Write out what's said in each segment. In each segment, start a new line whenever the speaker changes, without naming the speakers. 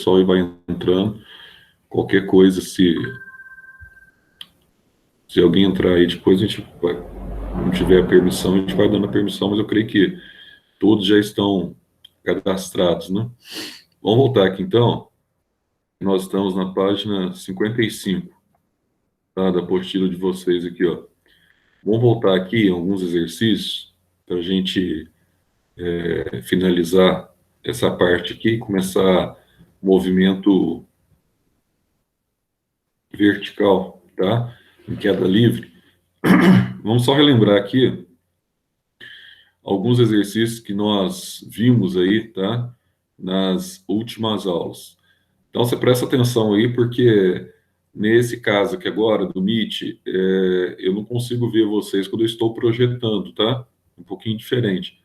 pessoal aí vai entrando. Qualquer coisa, se alguém entrar aí depois, a gente vai, não tiver permissão, a gente vai dando a permissão, mas eu creio que todos já estão cadastrados, né? Vamos voltar aqui, então. Nós estamos na página 55, tá, da apostila de vocês aqui, ó. Vamos voltar aqui em alguns exercícios para a gente finalizar essa parte aqui e começar o movimento vertical, tá? Em queda livre. Vamos só relembrar aqui alguns exercícios que nós vimos aí, tá? Nas últimas aulas. Então, você presta atenção aí, porque nesse caso aqui agora, do Meet, eu não consigo ver vocês quando eu estou projetando, tá? Um pouquinho diferente.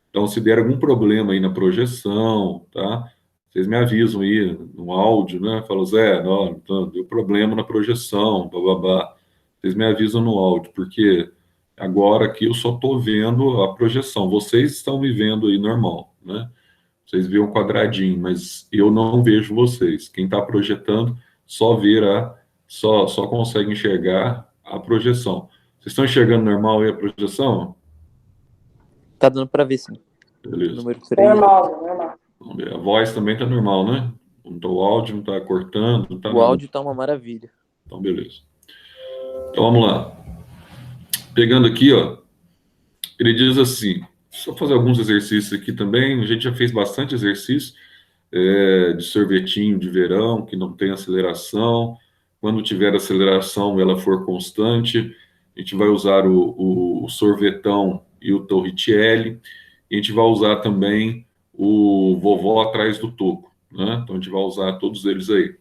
Então, se der algum problema aí na projeção, tá? Vocês me avisam aí no áudio, né? Falam, Zé, não, então, deu problema na projeção, bababá. Vocês me avisam no áudio, porque agora aqui eu só estou vendo a projeção. Vocês estão me vendo aí normal, né? Vocês veem um quadradinho, mas eu não vejo vocês. Quem está projetando só verá, só consegue enxergar a projeção. Vocês estão enxergando normal aí a projeção?
Tá dando para ver, sim.
Beleza.
Número 3.
Normal.
Vamos ver. A voz também está normal, né? O áudio não está cortando. Não tá
O áudio tá uma maravilha.
Então, beleza. Então, vamos lá. Pegando aqui, ó, ele diz assim, só fazer alguns exercícios aqui também. A gente já fez bastante exercício de sorvetinho de verão, que não tem aceleração. Quando tiver aceleração, ela for constante, a gente vai usar o sorvetão e o Torricelli. E a gente vai usar também o vovó atrás do toco, né? Então, a gente vai usar todos eles aí.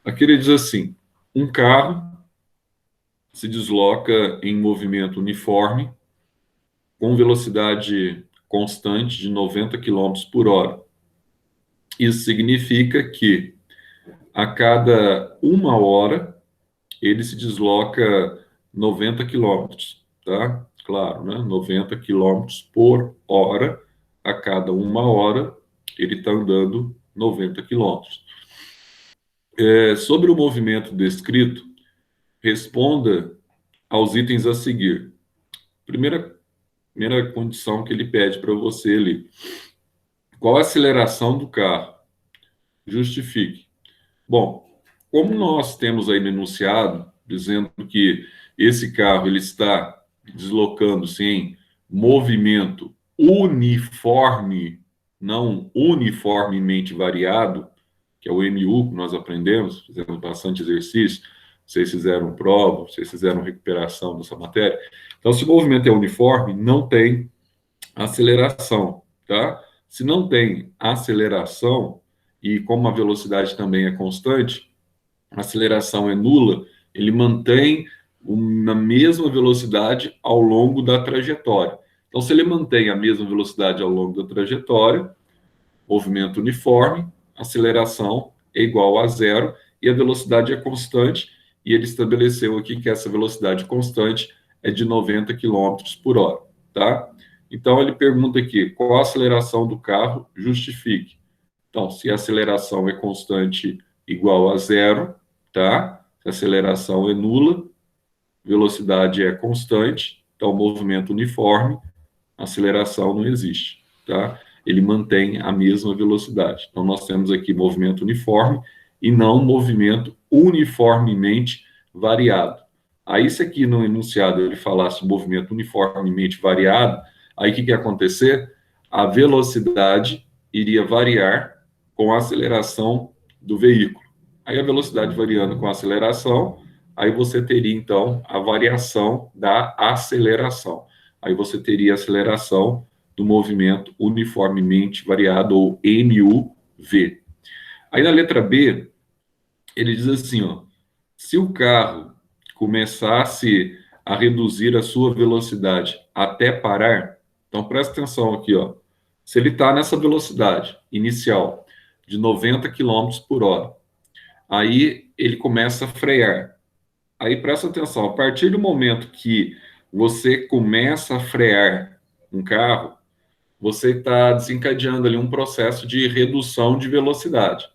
Aqui ele diz assim, um carro se desloca em movimento uniforme, com velocidade constante de 90 km por hora. Isso significa que a cada 1 hora ele se desloca 90 quilômetros, tá? Claro, né? 90 quilômetros por hora, a cada 1 hora ele está andando 90 quilômetros. Sobre o movimento descrito, responda aos itens a seguir. Primeira condição que ele pede para você ali. Qual a aceleração do carro? Justifique. Bom, como nós temos aí no enunciado, dizendo que esse carro ele está deslocando-se em movimento uniforme, não uniformemente variado, que é o MU que nós aprendemos, fizemos bastante exercício, vocês fizeram prova, vocês fizeram recuperação dessa matéria. Então, se o movimento é uniforme, não tem aceleração, tá? Se não tem aceleração, e como a velocidade também é constante, a aceleração é nula, ele mantém na mesma velocidade ao longo da trajetória. Então, se ele mantém a mesma velocidade ao longo da trajetória, movimento uniforme, aceleração é igual a zero e a velocidade é constante, e ele estabeleceu aqui que essa velocidade constante é de 90 km por hora, tá? Então, ele pergunta aqui, qual a aceleração do carro? Justifique. Então, se a aceleração é constante igual a zero, tá? Se a aceleração é nula, velocidade é constante, então movimento uniforme, aceleração não existe, tá? Ele mantém a mesma velocidade. Então, nós temos aqui movimento uniforme e não movimento uniformemente variado. Aí, se aqui no enunciado ele falasse movimento uniformemente variado, aí o que ia acontecer? A velocidade iria variar com a aceleração do veículo. Aí a velocidade variando com a aceleração, aí você teria, então, a variação da aceleração. Aí você teria a aceleração do movimento uniformemente variado, ou MUV. Aí na letra B, ele diz assim, ó, se o carro começasse a reduzir a sua velocidade até parar, então presta atenção aqui, ó, se ele está nessa velocidade inicial de 90 km por hora, aí ele começa a frear. Aí presta atenção, a partir do momento que você começa a frear um carro, você está desencadeando ali um processo de redução de velocidade.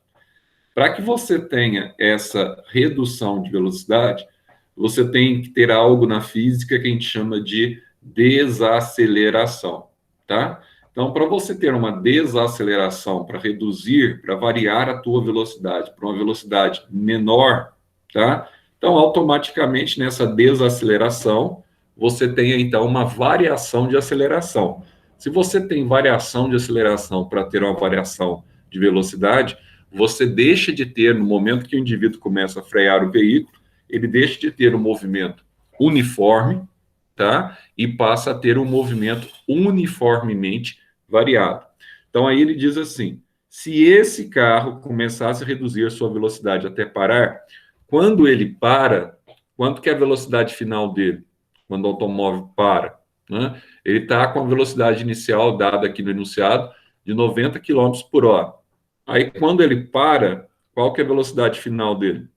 Para que você tenha essa redução de velocidade, você tem que ter algo na física que a gente chama de desaceleração, tá? Então, para você ter uma desaceleração, para reduzir, para variar a tua velocidade para uma velocidade menor, tá? Então, automaticamente nessa desaceleração, você tem então uma variação de aceleração. Se você tem variação de aceleração para ter uma variação de velocidade, você deixa de ter, no momento que o indivíduo começa a frear o veículo, ele deixa de ter um movimento uniforme, tá? E passa a ter um movimento uniformemente variado. Então aí ele diz assim: se esse carro começasse a reduzir a sua velocidade até parar, quando ele para, quanto que é a velocidade final dele? Quando o automóvel para, né? Ele está com a velocidade inicial dada aqui no enunciado de 90 km por hora. Aí quando ele para, qual que é a velocidade final dele?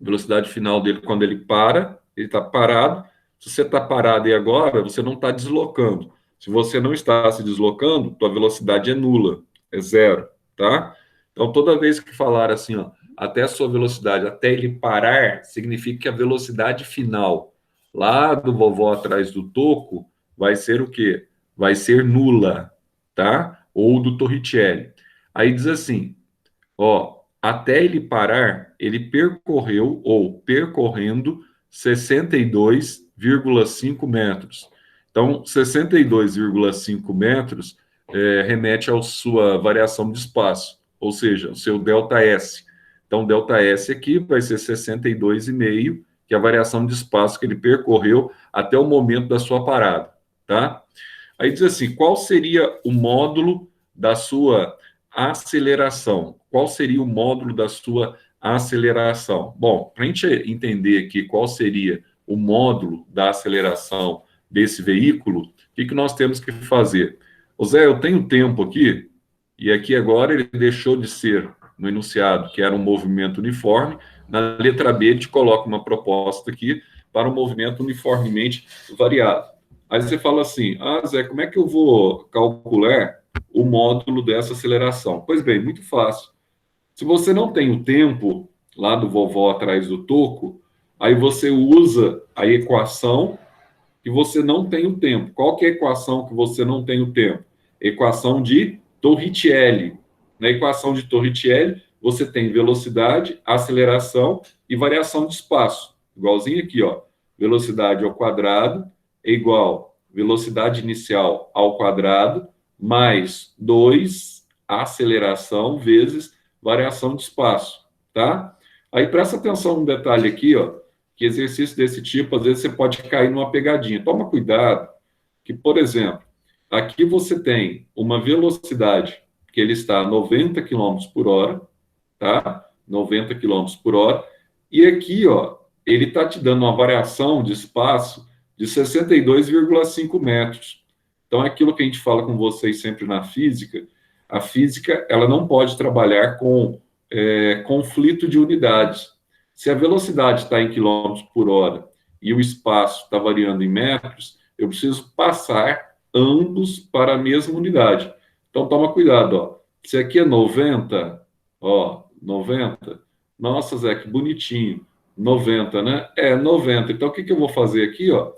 A velocidade final dele, quando ele para, ele está parado. Se você está parado e agora, você não está deslocando. Se você não está se deslocando, tua velocidade é nula, é zero, tá? Então, toda vez que falar assim, ó, até a sua velocidade, até ele parar, significa que a velocidade final lá do vovó atrás do toco vai ser o quê? Vai ser nula, tá? Ou do Torricelli. Aí diz assim, ó, até ele parar, ele percorreu ou percorrendo 62,5 metros. Então, 62,5 metros remete à sua variação de espaço, ou seja, o seu ΔS. Então, ΔS aqui vai ser 62,5, que é a variação de espaço que ele percorreu até o momento da sua parada, tá? Aí diz assim, qual seria o módulo da sua aceleração? Qual seria o módulo da sua aceleração? Bom, para a gente entender aqui qual seria o módulo da aceleração desse veículo, o que nós temos que fazer? Ô Zé, eu tenho tempo aqui, e aqui agora ele deixou de ser no enunciado, que era um movimento uniforme. Na letra B, a gente coloca uma proposta aqui para um movimento uniformemente variado. Aí você fala assim, ah, Zé, como é que eu vou calcular o módulo dessa aceleração? Pois bem, muito fácil. Se você não tem o tempo lá do vovó atrás do toco, aí você usa a equação que você não tem o tempo. Qual que é a equação que você não tem o tempo? Equação de Torricelli. Na equação de Torricelli, você tem velocidade, aceleração e variação de espaço. Igualzinho aqui, ó. Velocidade ao quadrado é igual velocidade inicial ao quadrado mais 2 aceleração vezes variação de espaço, tá? Aí presta atenção no detalhe aqui, ó, que exercício desse tipo, às vezes você pode cair numa pegadinha. Toma cuidado, que, por exemplo, aqui você tem uma velocidade que ele está a 90 km por hora, tá? 90 km por hora, e aqui, ó, ele está te dando uma variação de espaço de 62,5 metros. Então, é aquilo que a gente fala com vocês sempre na física, a física ela não pode trabalhar com conflito de unidades. Se a velocidade está em quilômetros por hora e o espaço está variando em metros, eu preciso passar ambos para a mesma unidade. Então, toma cuidado, ó. Se aqui é 90, ó, 90. Nossa, Zé, que bonitinho. 90, né? É, 90. Então, o que eu vou fazer aqui, ó?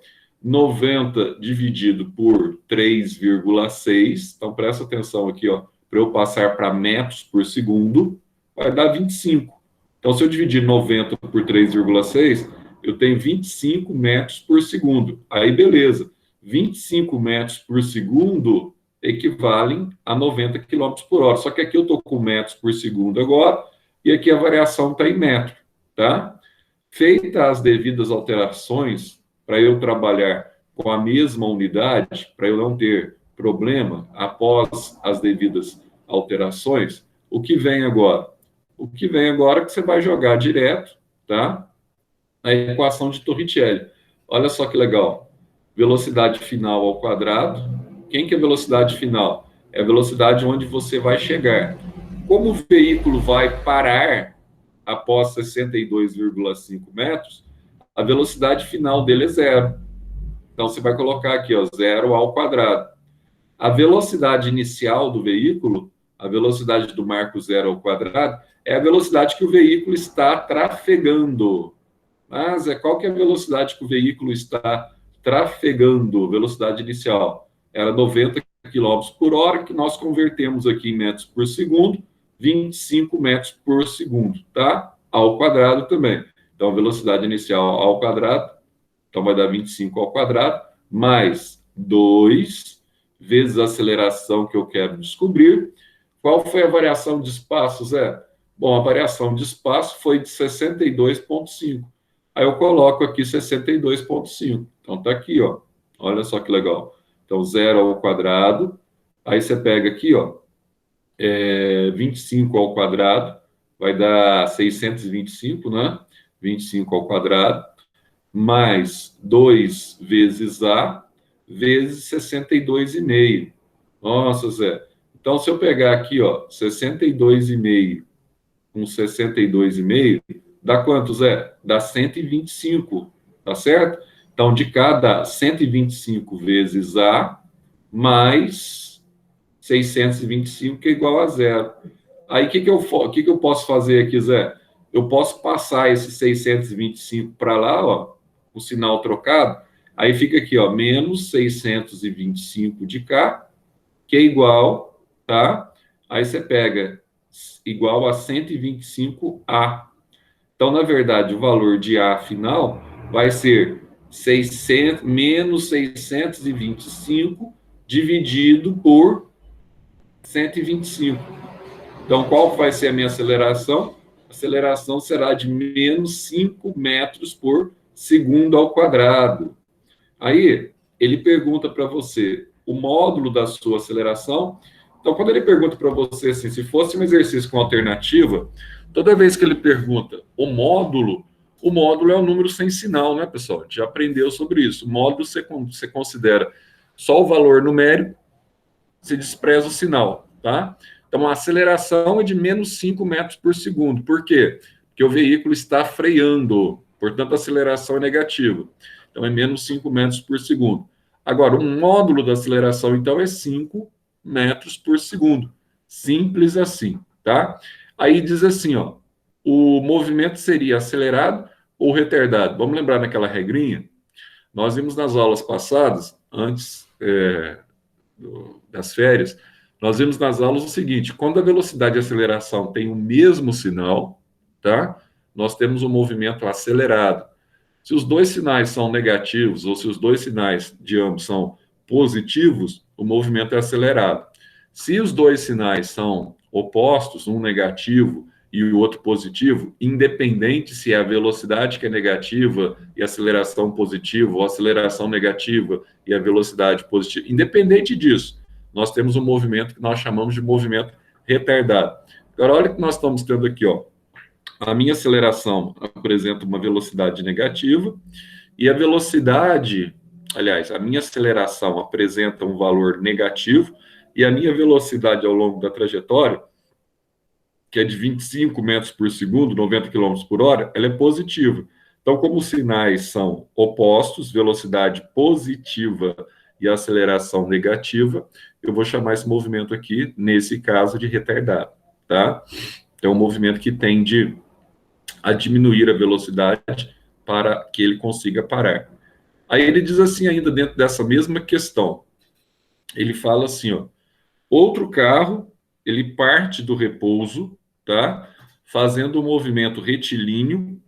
90 dividido por 3,6. Então, presta atenção aqui, ó. Para eu passar para metros por segundo, vai dar 25. Então, se eu dividir 90 por 3,6, eu tenho 25 metros por segundo. Aí, beleza. 25 metros por segundo equivalem a 90 km por hora. Só que aqui eu estou com metros por segundo agora, e aqui a variação está em metro, tá? Feitas as devidas alterações, para eu trabalhar com a mesma unidade, para eu não ter problema após as devidas alterações, o que vem agora? O que vem agora é que você vai jogar direto, tá? A equação de Torricelli. Olha só que legal. Velocidade final ao quadrado. Quem que é a velocidade final? É a velocidade onde você vai chegar. Como o veículo vai parar após 62,5 metros, a velocidade final dele é zero. Então, você vai colocar aqui, ó, zero ao quadrado. A velocidade inicial do veículo A velocidade do marco zero ao quadrado é a velocidade que o veículo está trafegando. Mas qual que é a velocidade que o veículo está trafegando? Velocidade inicial. Era 90 km por hora, que nós convertemos aqui em metros por segundo, 25 metros por segundo, tá? Ao quadrado também. Então, a velocidade inicial ao quadrado, então vai dar 25 ao quadrado, mais 2 vezes a aceleração que eu quero descobrir. Qual foi a variação de espaço, Zé? Bom, a variação de espaço foi de 62,5. Aí eu coloco aqui 62,5. Então tá aqui, ó. Olha só que legal. Então, zero ao quadrado. Aí você pega aqui, ó, 25 ao quadrado, vai dar 625, né? 25 ao quadrado, mais 2 vezes A, vezes 62,5. Nossa, Zé. Então, se eu pegar aqui, ó, 62,5 com 62,5, dá quanto, Zé? Dá 125, tá certo? Então, de cada 125 vezes A, mais 625, que é igual a zero. Aí, o que eu posso fazer aqui, Zé? Eu posso passar esse 625 para lá, ó, o sinal trocado, aí fica aqui, ó, menos 625 de cá, que é igual, tá? Aí você pega igual a 125A. Então, na verdade, o valor de A final vai ser 600, menos 625 dividido por 125. Então, qual vai ser a minha aceleração? A aceleração será de menos 5 metros por segundo ao quadrado. Aí, ele pergunta para você o módulo da sua aceleração. Então, quando ele pergunta para você assim, se fosse um exercício com alternativa, toda vez que ele pergunta o módulo é um número sem sinal, né, pessoal? A gente já aprendeu sobre isso. O módulo você considera só o valor numérico, se despreza o sinal, tá? Então, a aceleração é de menos 5 metros por segundo. Por quê? Porque o veículo está freando, portanto, a aceleração é negativa. Então, é menos 5 metros por segundo. Agora, o módulo da aceleração, então, é 5 metros por segundo. Simples assim, tá? Aí diz assim, ó, o movimento seria acelerado ou retardado? Vamos lembrar naquela regrinha? Nós vimos nas aulas passadas, antes das férias, nós vimos nas aulas o seguinte: quando a velocidade e a aceleração têm o mesmo sinal, tá? Nós temos um movimento acelerado. Se os dois sinais são negativos ou se os dois sinais de ambos são positivos, o movimento é acelerado. Se os dois sinais são opostos, um negativo e o outro positivo, independente se é a velocidade que é negativa e a aceleração positiva, ou a aceleração negativa e a velocidade positiva, independente disso, nós temos um movimento que nós chamamos de movimento retardado. Agora, olha o que nós estamos tendo aqui, ó. A minha aceleração apresenta uma velocidade negativa e a velocidade, aliás, a minha aceleração apresenta um valor negativo e a minha velocidade ao longo da trajetória, que é de 25 metros por segundo, 90 km por hora, ela é positiva. Então, como os sinais são opostos, velocidade positiva e aceleração negativa, eu vou chamar esse movimento aqui, nesse caso, de retardado, tá? É um movimento que tende a diminuir a velocidade para que ele consiga parar. Aí ele diz assim ainda dentro dessa mesma questão, ele fala assim, ó, outro carro, ele parte do repouso, tá? Fazendo um movimento retilíneo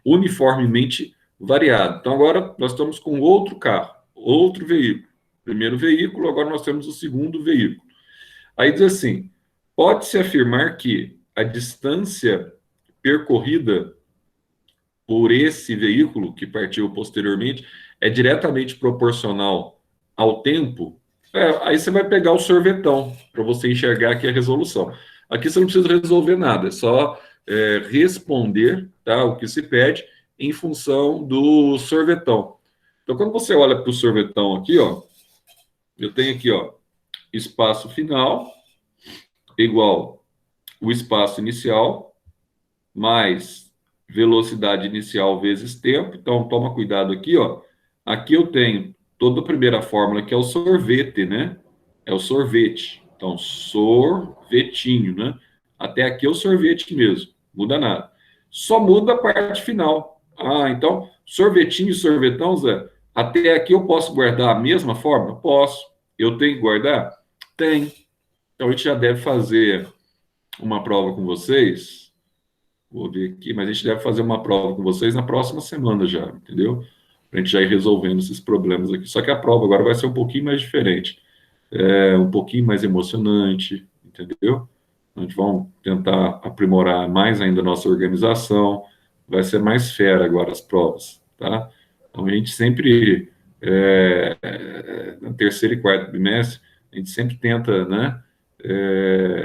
uniformemente variado. Então agora nós estamos com outro carro, outro veículo. Primeiro veículo, agora nós temos o segundo veículo. Aí diz assim, pode-se afirmar que a distância percorrida por esse veículo que partiu posteriormente é diretamente proporcional ao tempo. Aí você vai pegar o sorvetão para você enxergar aqui a resolução. Aqui você não precisa resolver nada, é só responder, tá, o que se pede em função do sorvetão. Então, quando você olha para o sorvetão aqui, ó, eu tenho aqui, ó, espaço final igual o espaço inicial mais velocidade inicial vezes tempo. Então, toma cuidado aqui, ó. Aqui eu tenho toda a primeira fórmula, que é o sorvete, né? É o sorvete, Então, sorvetinho, né? Até aqui é o sorvete mesmo, muda nada. Só muda a parte final. Ah, então, sorvetinho e sorvetão, Zé, até aqui eu posso guardar a mesma forma? Posso. Eu tenho que guardar? Tem. Então, a gente já deve fazer uma prova com vocês. Vou ver aqui, mas a gente deve fazer uma prova com vocês na próxima semana já, entendeu? Para a gente já ir resolvendo esses problemas aqui. Só que a prova agora vai ser um pouquinho mais diferente, um pouquinho mais emocionante, entendeu? A gente vai tentar aprimorar mais ainda a nossa organização, vai ser mais fera agora as provas, tá? Então a gente sempre, no terceiro e quarto bimestre, a gente sempre tenta, né,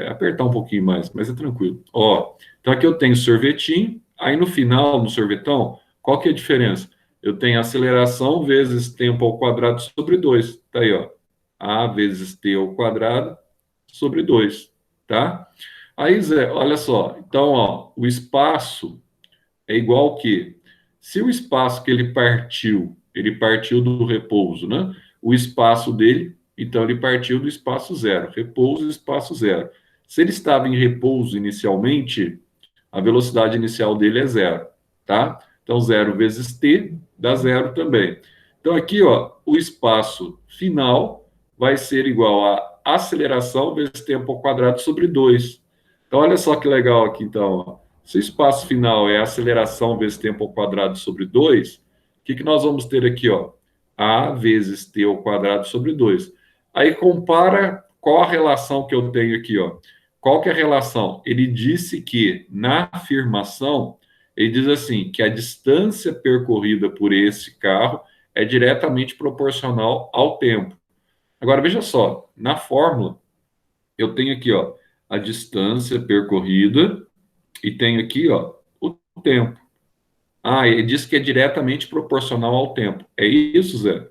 apertar um pouquinho mais, mas é tranquilo. Ó, então aqui eu tenho sorvetinho, aí no final, no sorvetão, qual que é a diferença? Eu tenho aceleração vezes tempo ao quadrado sobre 2, tá aí, ó. A vezes t ao quadrado sobre 2, tá? Aí, Zé, olha só. Então, ó, o espaço é igual que, se o espaço que ele partiu do repouso, né? O espaço dele, então ele partiu do espaço zero, repouso espaço zero. Se ele estava em repouso inicialmente, a velocidade inicial dele é zero, tá? Então, zero vezes t dá zero também. Então, aqui, ó, o espaço final vai ser igual a aceleração vezes tempo ao quadrado sobre 2. Então, olha só que legal aqui, então, ó. Se o espaço final é aceleração vezes tempo ao quadrado sobre 2, o que nós vamos ter aqui, ó? A vezes t ao quadrado sobre 2. Aí compara qual a relação que eu tenho aqui, ó. Qual que é a relação? Ele disse que, na afirmação, ele diz assim, que a distância percorrida por esse carro é diretamente proporcional ao tempo. Agora, veja só, na fórmula, eu tenho aqui, ó, a distância percorrida e tenho aqui, ó, o tempo. Ah, ele diz que é diretamente proporcional ao tempo. É isso, Zé?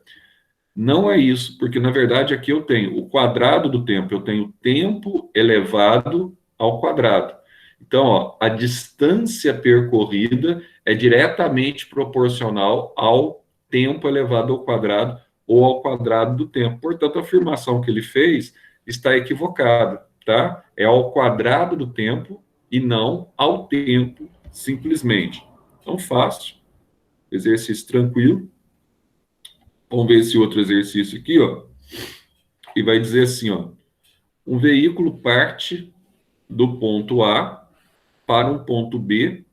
Não é isso, porque na verdade aqui eu tenho o quadrado do tempo, eu tenho tempo elevado ao quadrado. Então, ó, a distância percorrida é diretamente proporcional ao tempo elevado ao quadrado ou ao quadrado do tempo. Portanto, a afirmação que ele fez está equivocada, tá? É ao quadrado do tempo e não ao tempo, simplesmente. Então, fácil, exercício tranquilo. Vamos ver esse outro exercício aqui, ó. E vai dizer assim, ó, um veículo parte do ponto A para um ponto B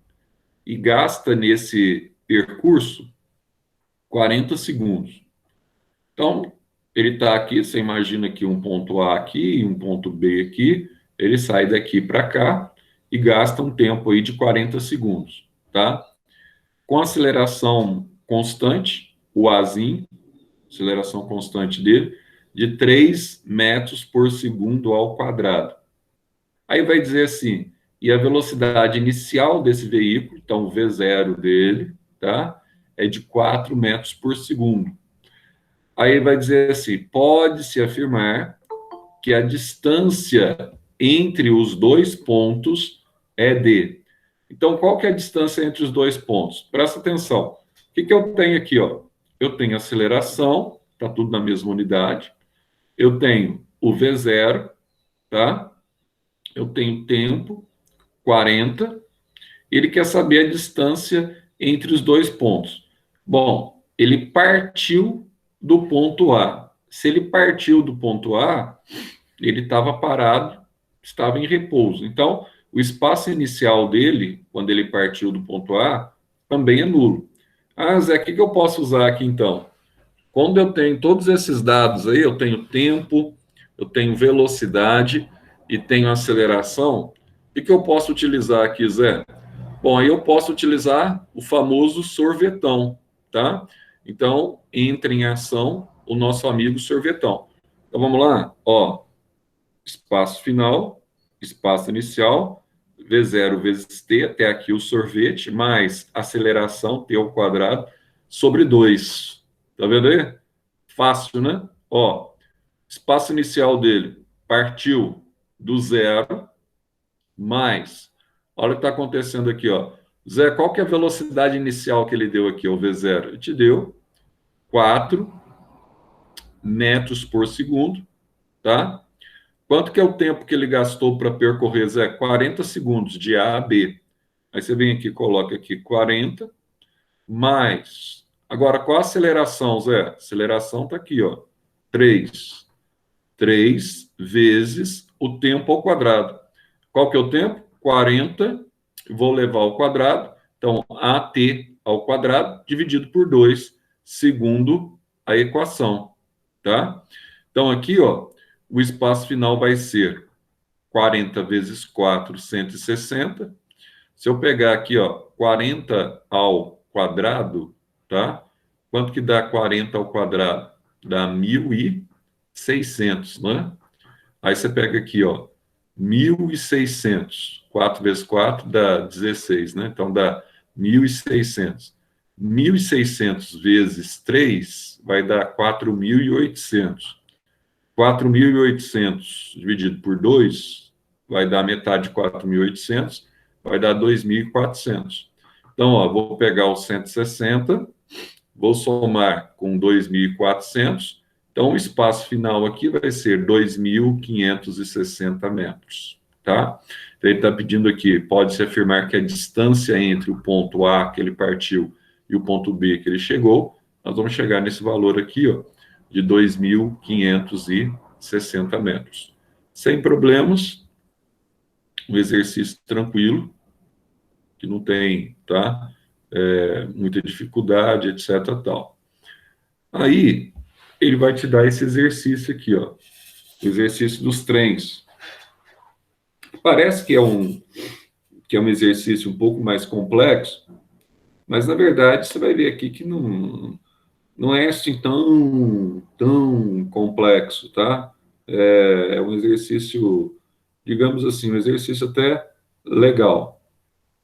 e gasta nesse percurso 40 segundos. Então, ele está aqui, você imagina que um ponto A aqui e um ponto B aqui, ele sai daqui para cá e gasta um tempo aí de 40 segundos, tá? Com aceleração constante, o Azinho, aceleração constante dele, de 3 metros por segundo ao quadrado. Aí vai dizer assim, e a velocidade inicial desse veículo, então o V0 dele, tá? É de 4 metros por segundo. Aí vai dizer assim, pode-se afirmar que a distância entre os dois pontos é de. Então, qual que é a distância entre os dois pontos? Presta atenção. O que eu tenho aqui, ó? Eu tenho aceleração, tá tudo na mesma unidade. Eu tenho o V0, tá? Eu tenho tempo, 40. Ele quer saber a distância entre os dois pontos. Bom, ele partiu do ponto A. Se ele partiu do ponto A, ele estava parado, estava em repouso. Então, o espaço inicial dele, quando ele partiu do ponto A, também é nulo. Ah, Zé, o que eu posso usar aqui então? Quando eu tenho todos esses dados aí, eu tenho tempo, eu tenho velocidade e tenho aceleração, o que eu posso utilizar aqui, Zé? Bom, aí eu posso utilizar o famoso sorvetão, tá? Então, entra em ação o nosso amigo sorvetão. Então, vamos lá? Ó, espaço final, espaço inicial, V0 vezes T, até aqui o sorvete, mais aceleração, T ao quadrado, sobre 2. Tá vendo aí? Fácil, né? Ó, espaço inicial dele partiu do zero, mais, olha o que está acontecendo aqui, ó. Zé, qual que é a velocidade inicial que ele deu aqui, o V0? Ele te deu 4 metros por segundo, tá? Quanto que é o tempo que ele gastou para percorrer, Zé? 40 segundos de A a B. Aí você vem aqui, coloca aqui 40 mais. Agora, qual a aceleração, Zé? A aceleração está aqui, ó. 3. 3 vezes o tempo ao quadrado. Qual que é o tempo? 40. Vou levar ao quadrado. Então, AT ao quadrado dividido por 2, segundo a equação, tá? Então, aqui, ó, o espaço final vai ser 40 vezes 4, 160. Se eu pegar aqui, ó, 40 ao quadrado, tá? Quanto que dá 40 ao quadrado? Dá 1.600, né? Aí você pega aqui, ó, 1.600. 4 vezes 4 dá 16, né? Então dá 1.600. 1.600 vezes 3 vai dar 4.800. 4.800 dividido por 2 vai dar metade de 4.800, vai dar 2.400. Então, ó, vou pegar o 160, vou somar com 2.400. Então, o espaço final aqui vai ser 2.560 metros, tá? Então, ele está pedindo aqui, pode-se afirmar que a distância entre o ponto A que ele partiu e o ponto B que ele chegou, nós vamos chegar nesse valor aqui, ó, de 2.560 metros. Sem problemas, um exercício tranquilo, que não tem, tá? Muita dificuldade, etc, tal. Aí, ele vai te dar esse exercício aqui, ó, o exercício dos trens. Parece que é um exercício um pouco mais complexo, mas, na verdade, você vai ver aqui que não é assim tão complexo, tá? É um exercício, digamos assim, um exercício até legal.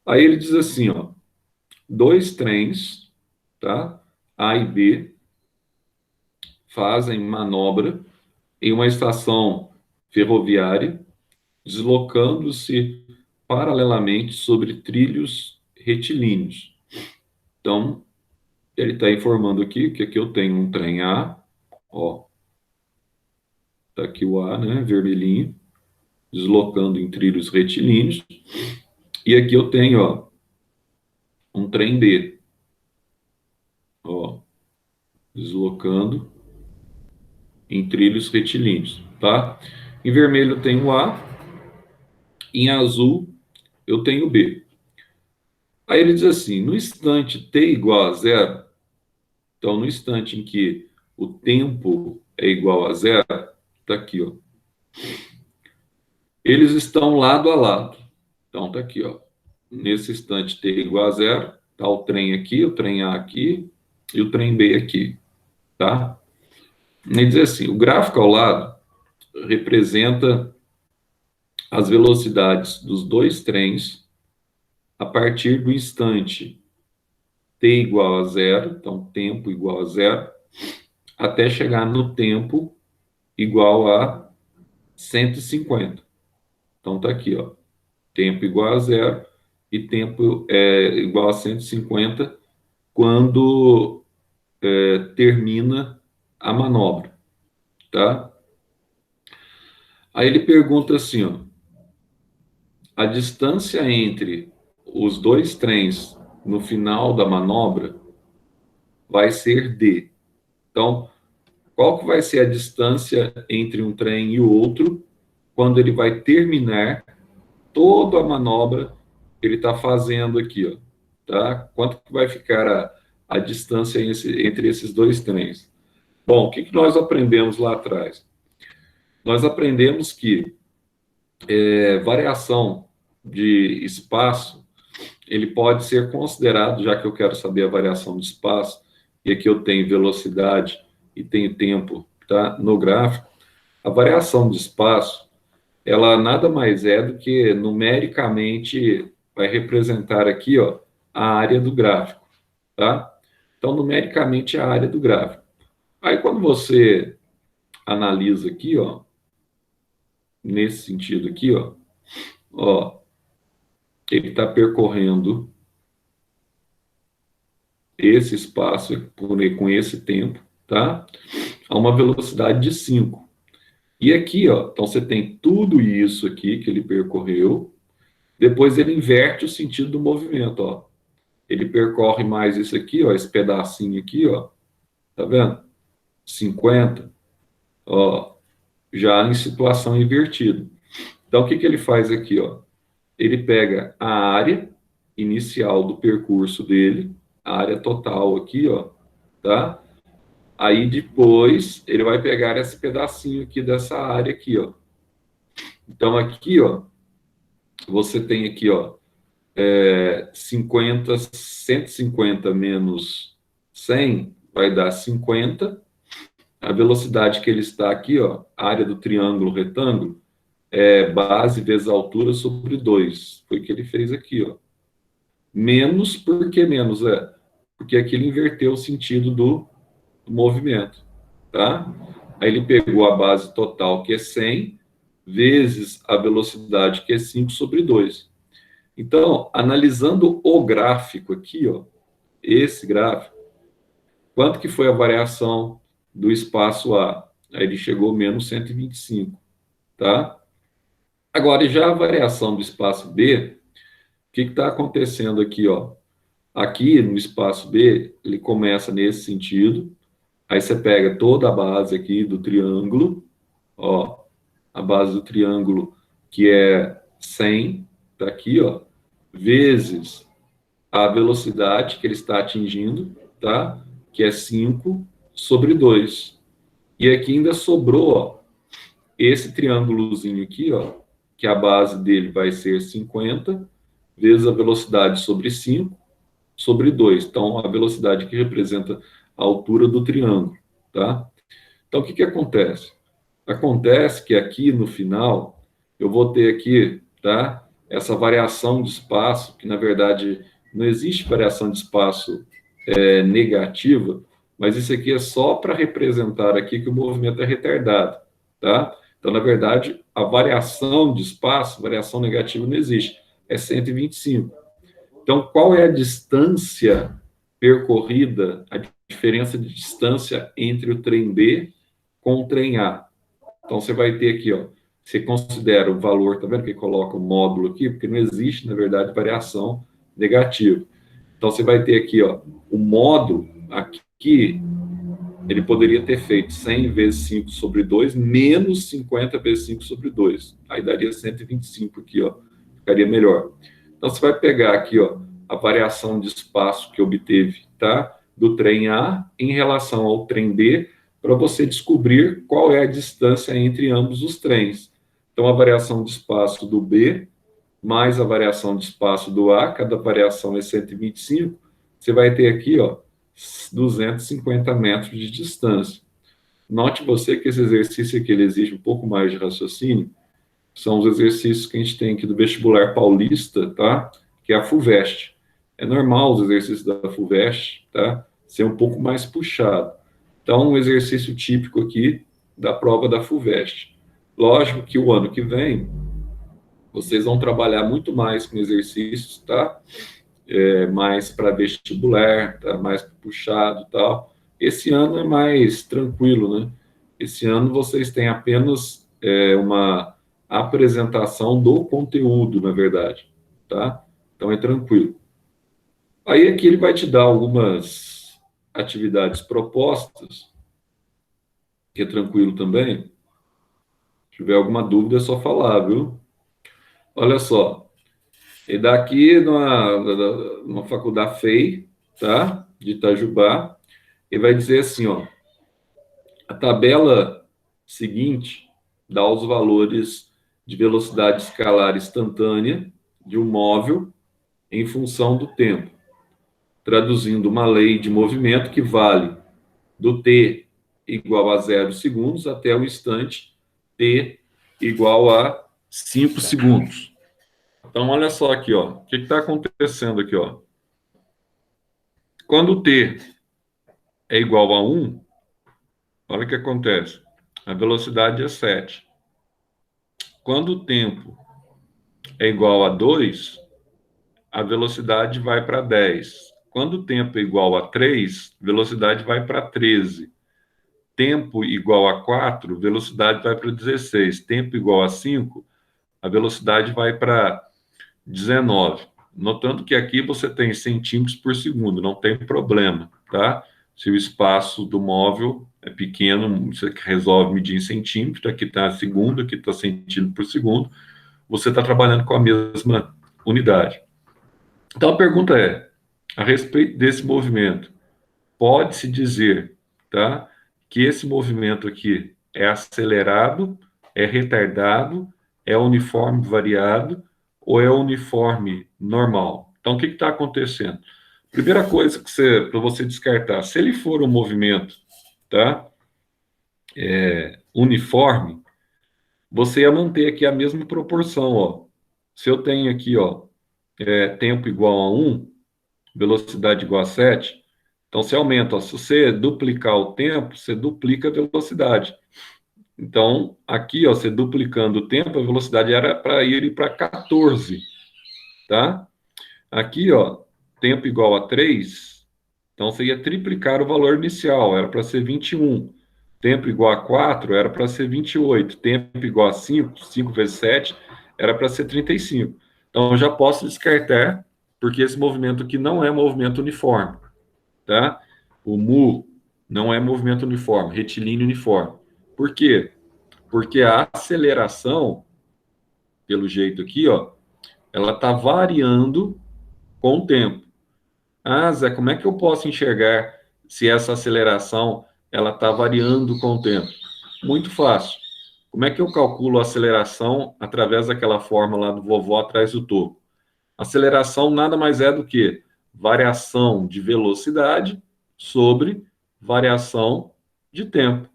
Aí ele diz assim, ó, 2 trens, tá? A e B fazem manobra em uma estação ferroviária, deslocando-se paralelamente sobre trilhos retilíneos. Então, ele está informando aqui que aqui eu tenho um trem A, ó, tá aqui o A, né, vermelhinho, deslocando em trilhos retilíneos, e aqui eu tenho, ó, um trem B, ó, deslocando em trilhos retilíneos, tá? Em vermelho eu tenho A, em azul eu tenho B. Aí ele diz assim, no instante t igual a zero, então no instante em que o tempo é igual a zero, tá aqui, ó, eles estão lado a lado. Então tá aqui, ó, nesse instante t igual a zero, tá o trem aqui, o trem A aqui e o trem B aqui, tá? Ele diz assim, o gráfico ao lado representa as velocidades dos dois trens a partir do instante t igual a zero, então tempo igual a zero, até chegar no tempo igual a 150. Então tá aqui, ó, tempo igual a zero e tempo igual a 150 quando termina a manobra, tá? Aí ele pergunta assim, ó, a distância entre os dois trens no final da manobra vai ser d. Então, qual que vai ser a distância entre um trem e o outro quando ele vai terminar toda a manobra que ele está fazendo aqui, ó, tá? Quanto que vai ficar a distância entre esses dois trens? Bom, o que que nós aprendemos lá atrás? Nós aprendemos que variação de espaço, ele pode ser considerado, já que eu quero saber a variação de espaço, e aqui eu tenho velocidade e tenho tempo, tá, no gráfico, a variação de espaço, ela nada mais é do que numericamente vai representar aqui, ó, a área do gráfico, tá? Então, numericamente, a área do gráfico. Aí, quando você analisa aqui, ó, nesse sentido aqui, ó, ele está percorrendo esse espaço com esse tempo, tá? A uma velocidade de 5. E aqui, ó, então você tem tudo isso aqui que ele percorreu, depois ele inverte o sentido do movimento, ó. Ele percorre mais isso aqui, ó, esse pedacinho aqui, ó, tá vendo? 50, ó, já em situação invertida. Então, o que que ele faz aqui, ó? Ele pega a área inicial do percurso dele, a área total aqui, ó, tá? Aí depois ele vai pegar esse pedacinho aqui dessa área aqui, ó. Então aqui, ó, você tem aqui, ó, 50, 150 menos 100 vai dar 50. A velocidade que ele está aqui, ó, a área do triângulo retângulo, é base vezes altura sobre 2. Foi o que ele fez aqui, ó. Menos, por que menos? Porque aqui ele inverteu o sentido do movimento, tá? Aí ele pegou a base total, que é 100, vezes a velocidade, que é 5 sobre 2. Então, analisando o gráfico aqui, ó, esse gráfico, quanto que foi a variação do espaço A? Aí ele chegou menos 125, tá? Agora, já a variação do espaço B, o que está acontecendo aqui, ó? Aqui no espaço B, ele começa nesse sentido, aí você pega toda a base aqui do triângulo, ó, a base do triângulo, que é 100, tá aqui, ó, vezes a velocidade que ele está atingindo, tá? Que é 5 sobre 2. E aqui ainda sobrou, ó, esse triângulozinho aqui, ó, que a base dele vai ser 50 vezes a velocidade sobre 5 sobre 2. Então, a velocidade que representa a altura do triângulo, tá? Então, o que que acontece? Acontece que aqui no final, eu vou ter aqui, tá? Essa variação de espaço, que na verdade não existe variação de espaço negativa, mas isso aqui é só para representar aqui que o movimento é retardado, tá? Então, na verdade, a variação de espaço, variação negativa não existe, é 125. Então, qual é a distância percorrida, a diferença de distância entre o trem B com o trem A? Então, você vai ter aqui, ó, você considera o valor, tá vendo que coloca o módulo aqui? Porque não existe, na verdade, variação negativa. Então, você vai ter aqui, ó, o módulo aqui, ele poderia ter feito 100 vezes 5 sobre 2, menos 50 vezes 5 sobre 2. Aí daria 125 aqui, ó, ficaria melhor. Então, você vai pegar aqui, ó, a variação de espaço que obteve, tá? Do trem A em relação ao trem B, para você descobrir qual é a distância entre ambos os trens. Então, a variação de espaço do B mais a variação de espaço do A, cada variação é 125, você vai ter aqui, ó, 250 metros de distância. Note você que esse exercício aqui ele exige um pouco mais de raciocínio, são os exercícios que a gente tem aqui do vestibular paulista, tá? Que é a FUVEST. É normal os exercícios da FUVEST, tá? Ser um pouco mais puxado. Então, um exercício típico aqui da prova da FUVEST. Lógico que o ano que vem vocês vão trabalhar muito mais com exercícios, tá? Mais para vestibular, tá? Mais puxado, tal. Esse ano é mais tranquilo, né? Esse ano vocês têm apenas uma apresentação do conteúdo, na verdade, tá? Então é tranquilo. Aí aqui ele vai te dar algumas atividades propostas, que é tranquilo também. Se tiver alguma dúvida, é só falar, viu? Olha só, e daqui numa faculdade FEI, tá? De Itajubá, e vai dizer assim, ó, a tabela seguinte dá os valores de velocidade escalar instantânea de um móvel em função do tempo, traduzindo uma lei de movimento que vale do t igual a 0 segundos até o instante t igual a 5 segundos. Então, olha só aqui, ó, o que está acontecendo aqui, ó. Quando o t é igual a 1, olha o que acontece. A velocidade é 7. Quando o tempo é igual a 2, a velocidade vai para 10. Quando o tempo é igual a 3, a velocidade vai para 13. tempo igual a 4, velocidade vai para 16. Tempo igual a 5, a velocidade vai para 19. Notando que aqui você tem centímetros por segundo, não tem problema, tá? Se o espaço do móvel é pequeno, você resolve medir em centímetros, aqui está segundo, aqui está centímetro por segundo, você está trabalhando com a mesma unidade. Então a pergunta é, a respeito desse movimento, pode-se dizer, tá, que esse movimento aqui é acelerado, é retardado, é uniforme variado ou é uniforme normal? Então, o que está acontecendo? Primeira coisa que para você descartar, se ele for um movimento, tá, uniforme, você ia manter aqui a mesma proporção, ó. Se eu tenho aqui, ó, tempo igual a 1, velocidade igual a 7, então você aumenta, ó, se você duplicar o tempo, você duplica a velocidade. Então, aqui, ó, você duplicando o tempo, a velocidade era para ir para 14, tá? Aqui, ó, tempo igual a 3, então você ia triplicar o valor inicial, era para ser 21. Tempo igual a 4, era para ser 28. Tempo igual a 5, 5 vezes 7, era para ser 35. Então, eu já posso descartar, porque esse movimento aqui não é movimento uniforme, tá? O mu não é movimento uniforme, retilíneo uniforme. Por quê? Porque a aceleração, pelo jeito aqui, ó, ela está variando com o tempo. Ah, Zé, como é que eu posso enxergar se essa aceleração ela está variando com o tempo? Muito fácil. Como é que eu calculo a aceleração através daquela fórmula lá do vovó atrás do topo? Aceleração nada mais é do que variação de velocidade sobre variação de tempo,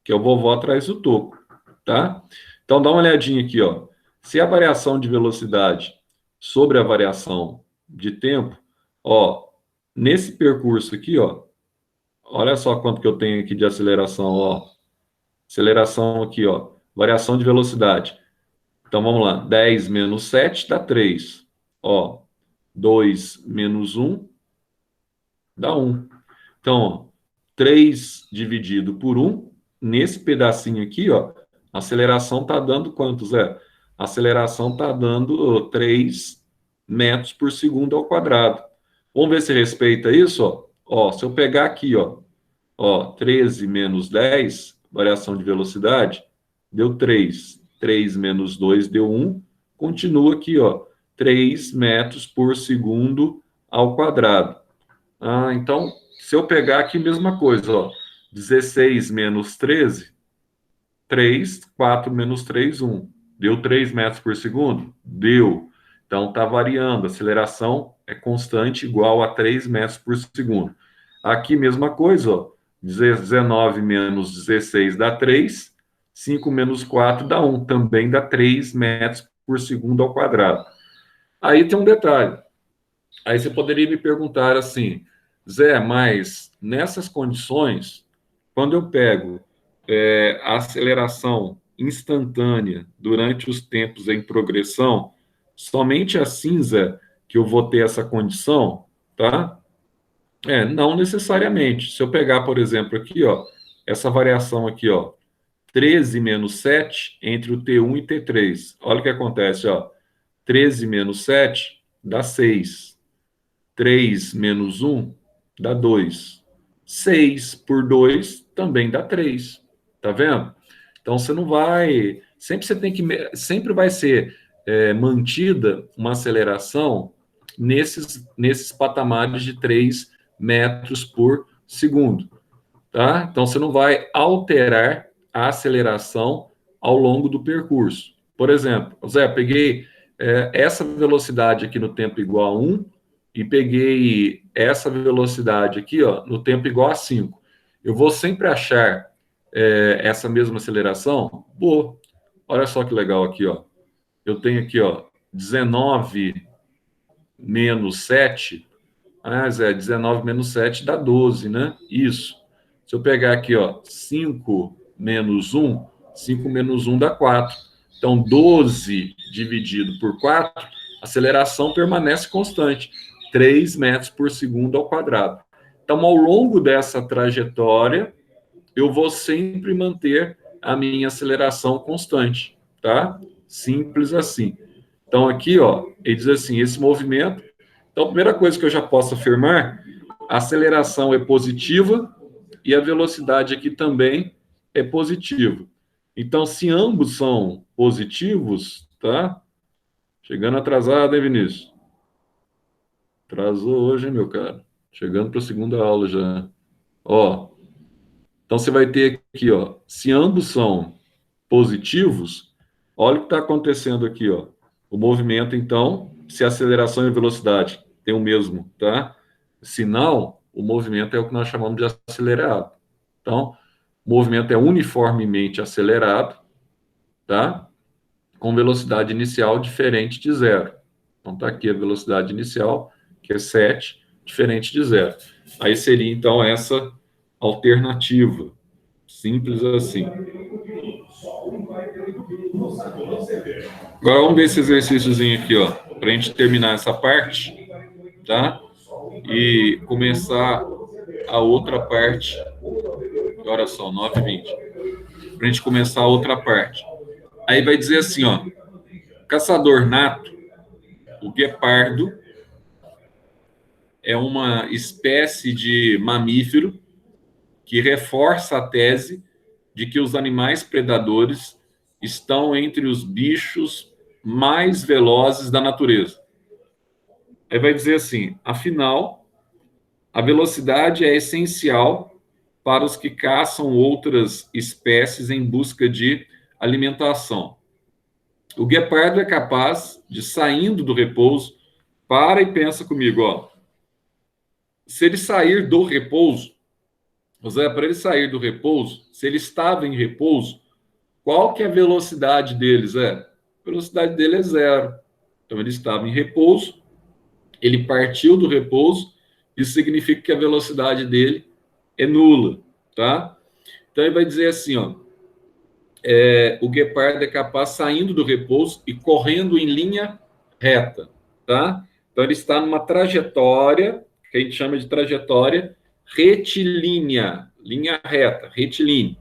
que é o vovó atrás do topo, tá? Então dá uma olhadinha aqui, ó. Se a variação de velocidade sobre a variação de tempo, ó, nesse percurso aqui, ó, olha só quanto que eu tenho aqui de aceleração, ó. Aceleração aqui, ó, variação de velocidade. Então vamos lá, 10 menos 7 dá 3. Ó, 2 menos 1 dá 1. Então, ó, 3 dividido por 1, nesse pedacinho aqui, ó, a aceleração está dando quanto, Zé? A aceleração está dando 3 metros por segundo ao quadrado. Vamos ver se respeita isso, ó. Ó, se eu pegar aqui, ó, 13 menos 10, variação de velocidade, deu 3. 3 menos 2 deu 1. Continua aqui, ó, 3 metros por segundo ao quadrado. Ah, então, se eu pegar aqui, mesma coisa, ó, 16 menos 13, 3, 4 menos 3, 1. Deu 3 metros por segundo? Deu. Então, está variando. A aceleração é constante, igual a 3 metros por segundo. Aqui, mesma coisa, ó. 19 menos 16 dá 3. 5 menos 4 dá 1. Também dá 3 metros por segundo ao quadrado. Aí tem um detalhe. Aí você poderia me perguntar assim, Zé, mas nessas condições, quando eu pego a aceleração instantânea durante os tempos em progressão, somente assim, Zé, que eu vou ter essa condição, tá? Não necessariamente. Se eu pegar, por exemplo, aqui, ó, essa variação aqui, ó, 13 menos 7 entre o T1 e T3. Olha o que acontece, ó. 13 menos 7 dá 6. 3 menos 1 dá 2. 6 por 2 também dá 3. Tá vendo? Então você não vai. Sempre vai ser mantida uma aceleração nesses patamares de 3 metros por segundo. Tá? Então você não vai alterar a aceleração ao longo do percurso. Por exemplo, Zé, peguei essa velocidade aqui no tempo igual a 1 e peguei essa velocidade aqui, ó, no tempo igual a 5. Eu vou sempre achar essa mesma aceleração? Vou. Olha só que legal aqui, ó. Eu tenho aqui, ó, 19 menos 7. Ah, Zé, 19 menos 7 dá 12, né? Isso. Se eu pegar aqui, ó, 5 menos 1, 5 menos 1 dá 4. Então, 12 dividido por 4, a aceleração permanece constante, 3 metros por segundo ao quadrado. Então, ao longo dessa trajetória, eu vou sempre manter a minha aceleração constante, tá? Simples assim. Então, aqui, ó, ele diz assim, esse movimento... Então, a primeira coisa que eu já posso afirmar, a aceleração é positiva e a velocidade aqui também é positiva. Então, se ambos são positivos, tá? Chegando atrasado, hein, Vinícius? Atrasou hoje, hein, meu cara? Chegando para a segunda aula já. Ó, então você vai ter aqui, ó, se ambos são positivos, olha o que está acontecendo aqui, ó. O movimento, então, se a aceleração e a velocidade têm o mesmo, tá? Sinal, o movimento é o que nós chamamos de acelerado. Então, o movimento é uniformemente acelerado, tá? Com velocidade inicial diferente de zero. Então, está aqui a velocidade inicial, que é 7, diferente de zero. Aí seria, então, essa alternativa. Simples assim. Agora, vamos ver esse exercíciozinho aqui, ó, para a gente terminar essa parte, tá? E começar a outra parte. Que horas são? 9h20. Para a gente começar a outra parte. Aí vai dizer assim, ó, caçador nato, o guepardo, é uma espécie de mamífero que reforça a tese de que os animais predadores estão entre os bichos mais velozes da natureza. Aí vai dizer assim, afinal, a velocidade é essencial para os que caçam outras espécies em busca de alimentação. O guepardo é capaz de, saindo do repouso, para e pensa comigo, ó. Se ele sair do repouso, José, para ele sair do repouso, se ele estava em repouso, qual que é a velocidade dele, Zé? A velocidade dele é zero. Então, ele estava em repouso, ele partiu do repouso, isso significa que a velocidade dele é nula, tá? Então, ele vai dizer assim, ó, o guepardo é capaz, saindo do repouso e correndo em linha reta, tá? Então, ele está numa trajetória, que a gente chama de trajetória retilínea, linha reta, retilínea.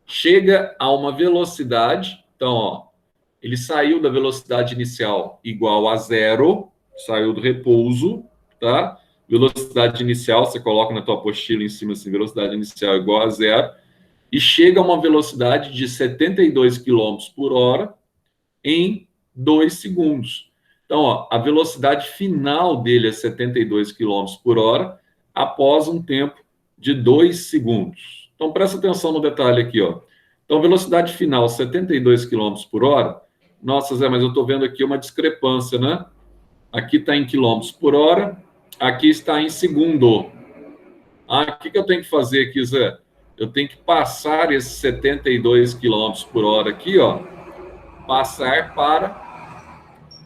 Chega a uma velocidade, então, ó, ele saiu da velocidade inicial igual a zero, saiu do repouso, tá? Velocidade inicial, você coloca na tua apostila em cima assim, velocidade inicial igual a zero, e chega a uma velocidade de 72 quilômetros por hora em 2 segundos. Então, ó, a velocidade final dele é 72 quilômetros por hora após um tempo de 2 segundos. Então, presta atenção no detalhe aqui, ó. Então, velocidade final 72 quilômetros por hora. Nossa, Zé, mas eu estou vendo aqui uma discrepância, né? Aqui está em quilômetros por hora, aqui está em segundo. Ah, o que eu tenho que fazer aqui, Zé? Eu tenho que passar esses 72 quilômetros por hora aqui, ó, passar para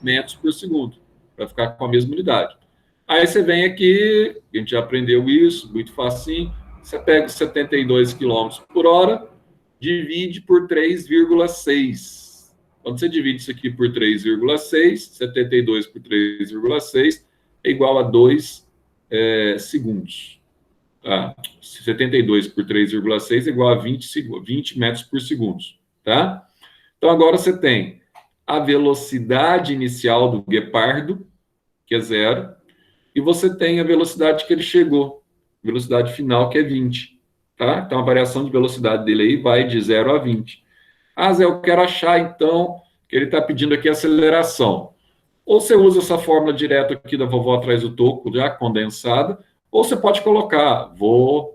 metros por segundo, para ficar com a mesma unidade. Aí você vem aqui, a gente já aprendeu isso, muito facinho, você pega os 72 quilômetros por hora, divide por 3,6. Quando você divide isso aqui por 3,6, 72 por 3,6 é igual a 2 segundos. 72 por 3,6 é igual a 20 metros por segundo, tá? Então, agora você tem a velocidade inicial do guepardo, que é zero, e você tem a velocidade que ele chegou, velocidade final, que é 20, tá? Então, a variação de velocidade dele aí vai de 0 a 20. Ah, Zé, eu quero achar, então, que ele está pedindo aqui aceleração. Ou você usa essa fórmula direto aqui da vovó atrás do toco, já condensada, ou você pode colocar vó,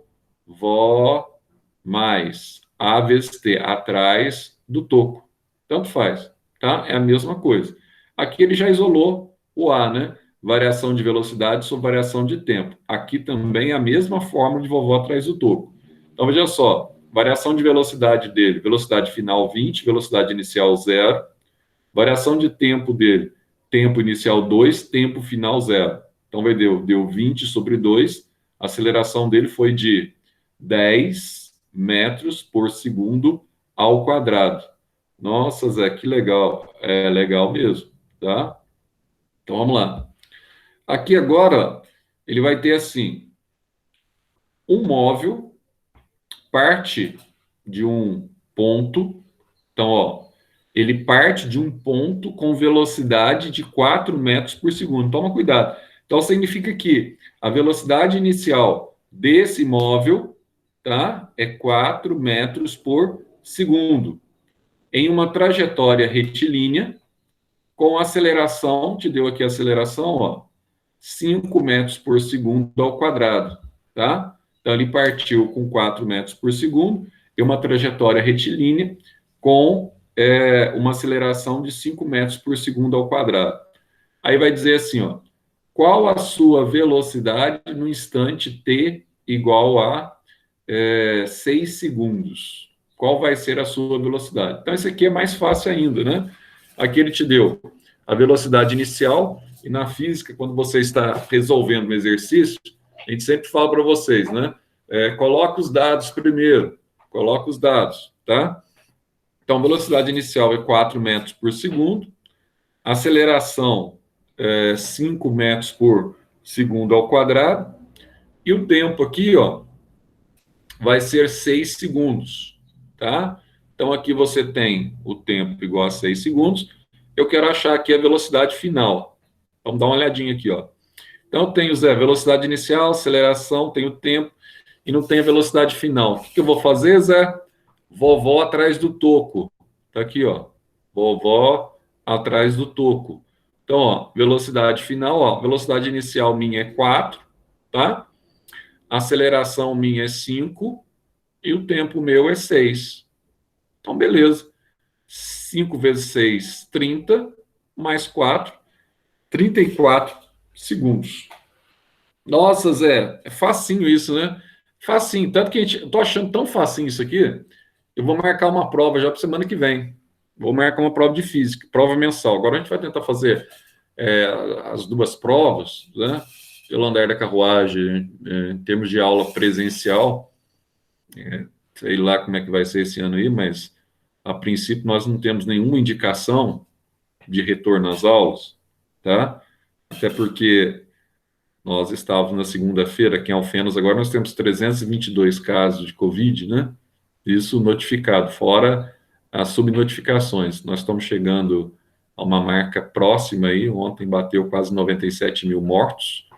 mais A vezes T, atrás do toco. Tanto faz, tá? É a mesma coisa. Aqui ele já isolou o A, né? Variação de velocidade sobre variação de tempo. Aqui também é a mesma fórmula de vovó atrás do toco. Então, veja só, variação de velocidade dele, velocidade final 20, velocidade inicial 0, variação de tempo dele, tempo inicial 2, tempo final 0. Então, deu 20 sobre 2, a aceleração dele foi de 10 metros por segundo ao quadrado. Nossa, Zé, que legal. É legal mesmo, tá? Então, vamos lá. Aqui agora, ele vai ter assim, um móvel parte de um ponto. Então, ó, ele parte de um ponto com velocidade de 4 metros por segundo. Toma cuidado. Então, significa que a velocidade inicial desse móvel, tá, é 4 metros por segundo. Em uma trajetória retilínea, com aceleração, te deu aqui a aceleração, ó, 5 metros por segundo ao quadrado, tá? Então, ele partiu com 4 metros por segundo, em uma trajetória retilínea, com uma aceleração de 5 metros por segundo ao quadrado. Aí vai dizer assim, ó, qual a sua velocidade no instante t igual a 6 segundos? Qual vai ser a sua velocidade? Então, isso aqui é mais fácil ainda, né? Aqui ele te deu a velocidade inicial, e na física, quando você está resolvendo um exercício, a gente sempre fala para vocês, né? Coloca os dados primeiro, coloca os dados, tá? Então, velocidade inicial é 4 metros por segundo, aceleração 5 metros por segundo ao quadrado, e o tempo aqui, ó, vai ser 6 segundos, tá? Então, aqui você tem o tempo igual a 6 segundos. Eu quero achar aqui a velocidade final. Vamos dar uma olhadinha aqui, ó. Então, eu tenho, Zé, velocidade inicial, aceleração, tenho tempo, e não tenho a velocidade final. O que eu vou fazer, Zé? Vovó atrás do toco. Tá aqui, ó. Vovó atrás do toco. Então, ó, velocidade final, ó, velocidade inicial minha é 4, tá? A aceleração minha é 5 e o tempo meu é 6. Então, beleza. 5 vezes 6, 30, mais 4, 34 segundos. Nossa, Zé, é facinho isso, né? Facinho. Tanto que eu tô achando tão facinho isso aqui, eu vou marcar uma prova já para semana que vem. Vou marcar uma prova de física, prova mensal. Agora a gente vai tentar fazer as duas provas, né? Pelo andar da carruagem, em termos de aula presencial. Sei lá como é que vai ser esse ano aí, mas a princípio nós não temos nenhuma indicação de retorno às aulas, tá? Até porque nós estávamos na segunda-feira aqui em Alfenas, agora nós temos 322 casos de Covid, né? Isso notificado, fora as subnotificações. Nós estamos chegando a uma marca próxima aí, ontem bateu quase 97 mil mortos.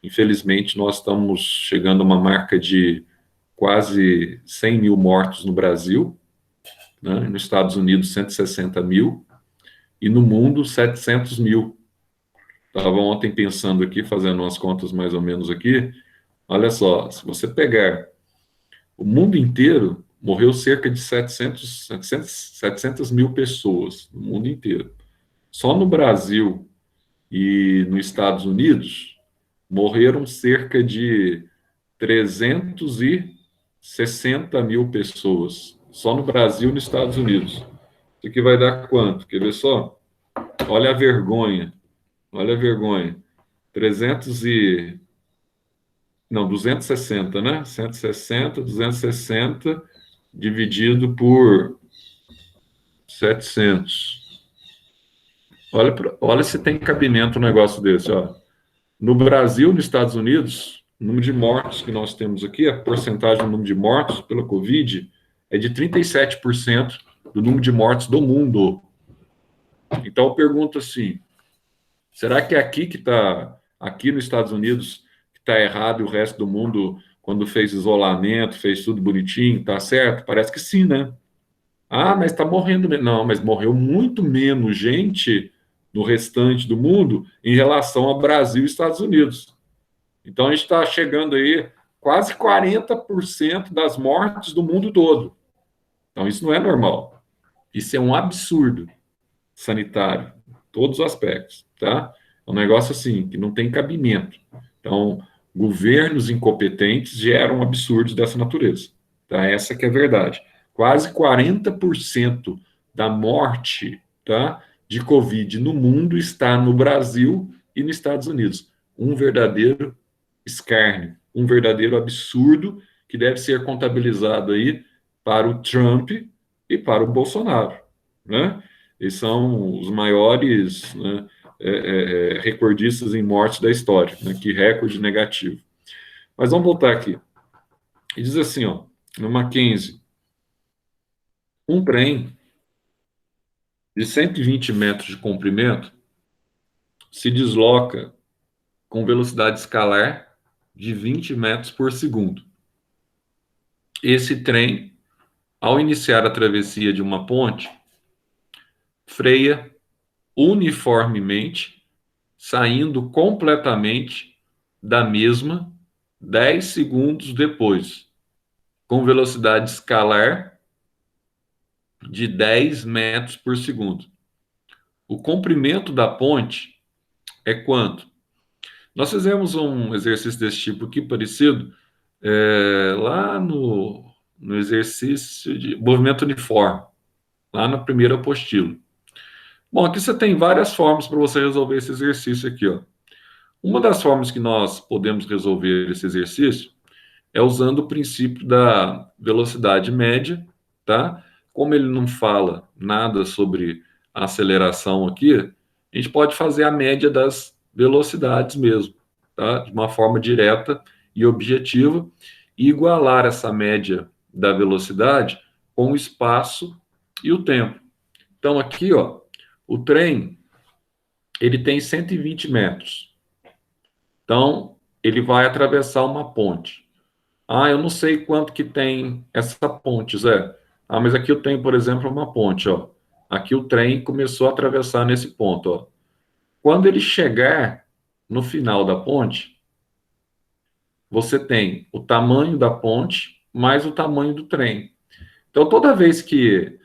Infelizmente, nós estamos chegando a uma marca de quase 100 mil mortos no Brasil, né? Nos Estados Unidos, 160 mil, e no mundo, 700 mil. Estava ontem pensando aqui, fazendo umas contas mais ou menos aqui, olha só, se você pegar o mundo inteiro, morreu cerca de 700 mil pessoas no mundo inteiro. Só no Brasil e nos Estados Unidos, morreram cerca de 360 mil pessoas. Só no Brasil e nos Estados Unidos. Isso aqui vai dar quanto? Quer ver só? Olha a vergonha. Olha a vergonha. 260, né? 160, 260 dividido por 700. Olha se tem cabimento um negócio desse, ó. No Brasil, nos Estados Unidos, o número de mortos que nós temos aqui, a porcentagem do número de mortos pela Covid é de 37% do número de mortos do mundo. Então, eu pergunto assim, será que é aqui que está, aqui nos Estados Unidos, que está errado e o resto do mundo, quando fez isolamento, fez tudo bonitinho, está certo? Parece que sim, né? Ah, mas está morrendo. Não, mas morreu muito menos gente no restante do mundo em relação ao Brasil e Estados Unidos. Então, a gente está chegando aí quase 40% das mortes do mundo todo. Então, isso não é normal. Isso é um absurdo sanitário, todos os aspectos, tá? É um negócio assim, que não tem cabimento. Então, governos incompetentes geram absurdos dessa natureza, tá? Essa que é a verdade. Quase 40% da morte, tá, de Covid no mundo está no Brasil e nos Estados Unidos. Um verdadeiro escárnio, um verdadeiro absurdo que deve ser contabilizado aí para o Trump e para o Bolsonaro, né? Eles são os maiores, né, recordistas em mortes da história, né? Que recorde negativo. Mas vamos voltar aqui. E diz assim, ó, no Mackenzie, um trem de 120 metros de comprimento se desloca com velocidade escalar de 20 metros por segundo. Esse trem, ao iniciar a travessia de uma ponte, freia uniformemente, saindo completamente da mesma 10 segundos depois, com velocidade escalar de 10 metros por segundo. O comprimento da ponte é quanto? Nós fizemos um exercício desse tipo aqui, parecido, lá no exercício de movimento uniforme, lá na primeira apostila. Bom, aqui você tem várias formas para você resolver esse exercício aqui, ó. Uma das formas que nós podemos resolver esse exercício é usando o princípio da velocidade média, tá? Como ele não fala nada sobre a aceleração aqui, a gente pode fazer a média das velocidades mesmo, tá? De uma forma direta e objetiva, e igualar essa média da velocidade com o espaço e o tempo. Então, aqui, ó, o trem, ele tem 120 metros. Então, ele vai atravessar uma ponte. Ah, eu não sei quanto que tem essa ponte, Zé. Ah, mas aqui eu tenho, por exemplo, uma ponte, ó. Aqui o trem começou a atravessar nesse ponto, ó. Quando ele chegar no final da ponte, você tem o tamanho da ponte mais o tamanho do trem. Então, toda vez que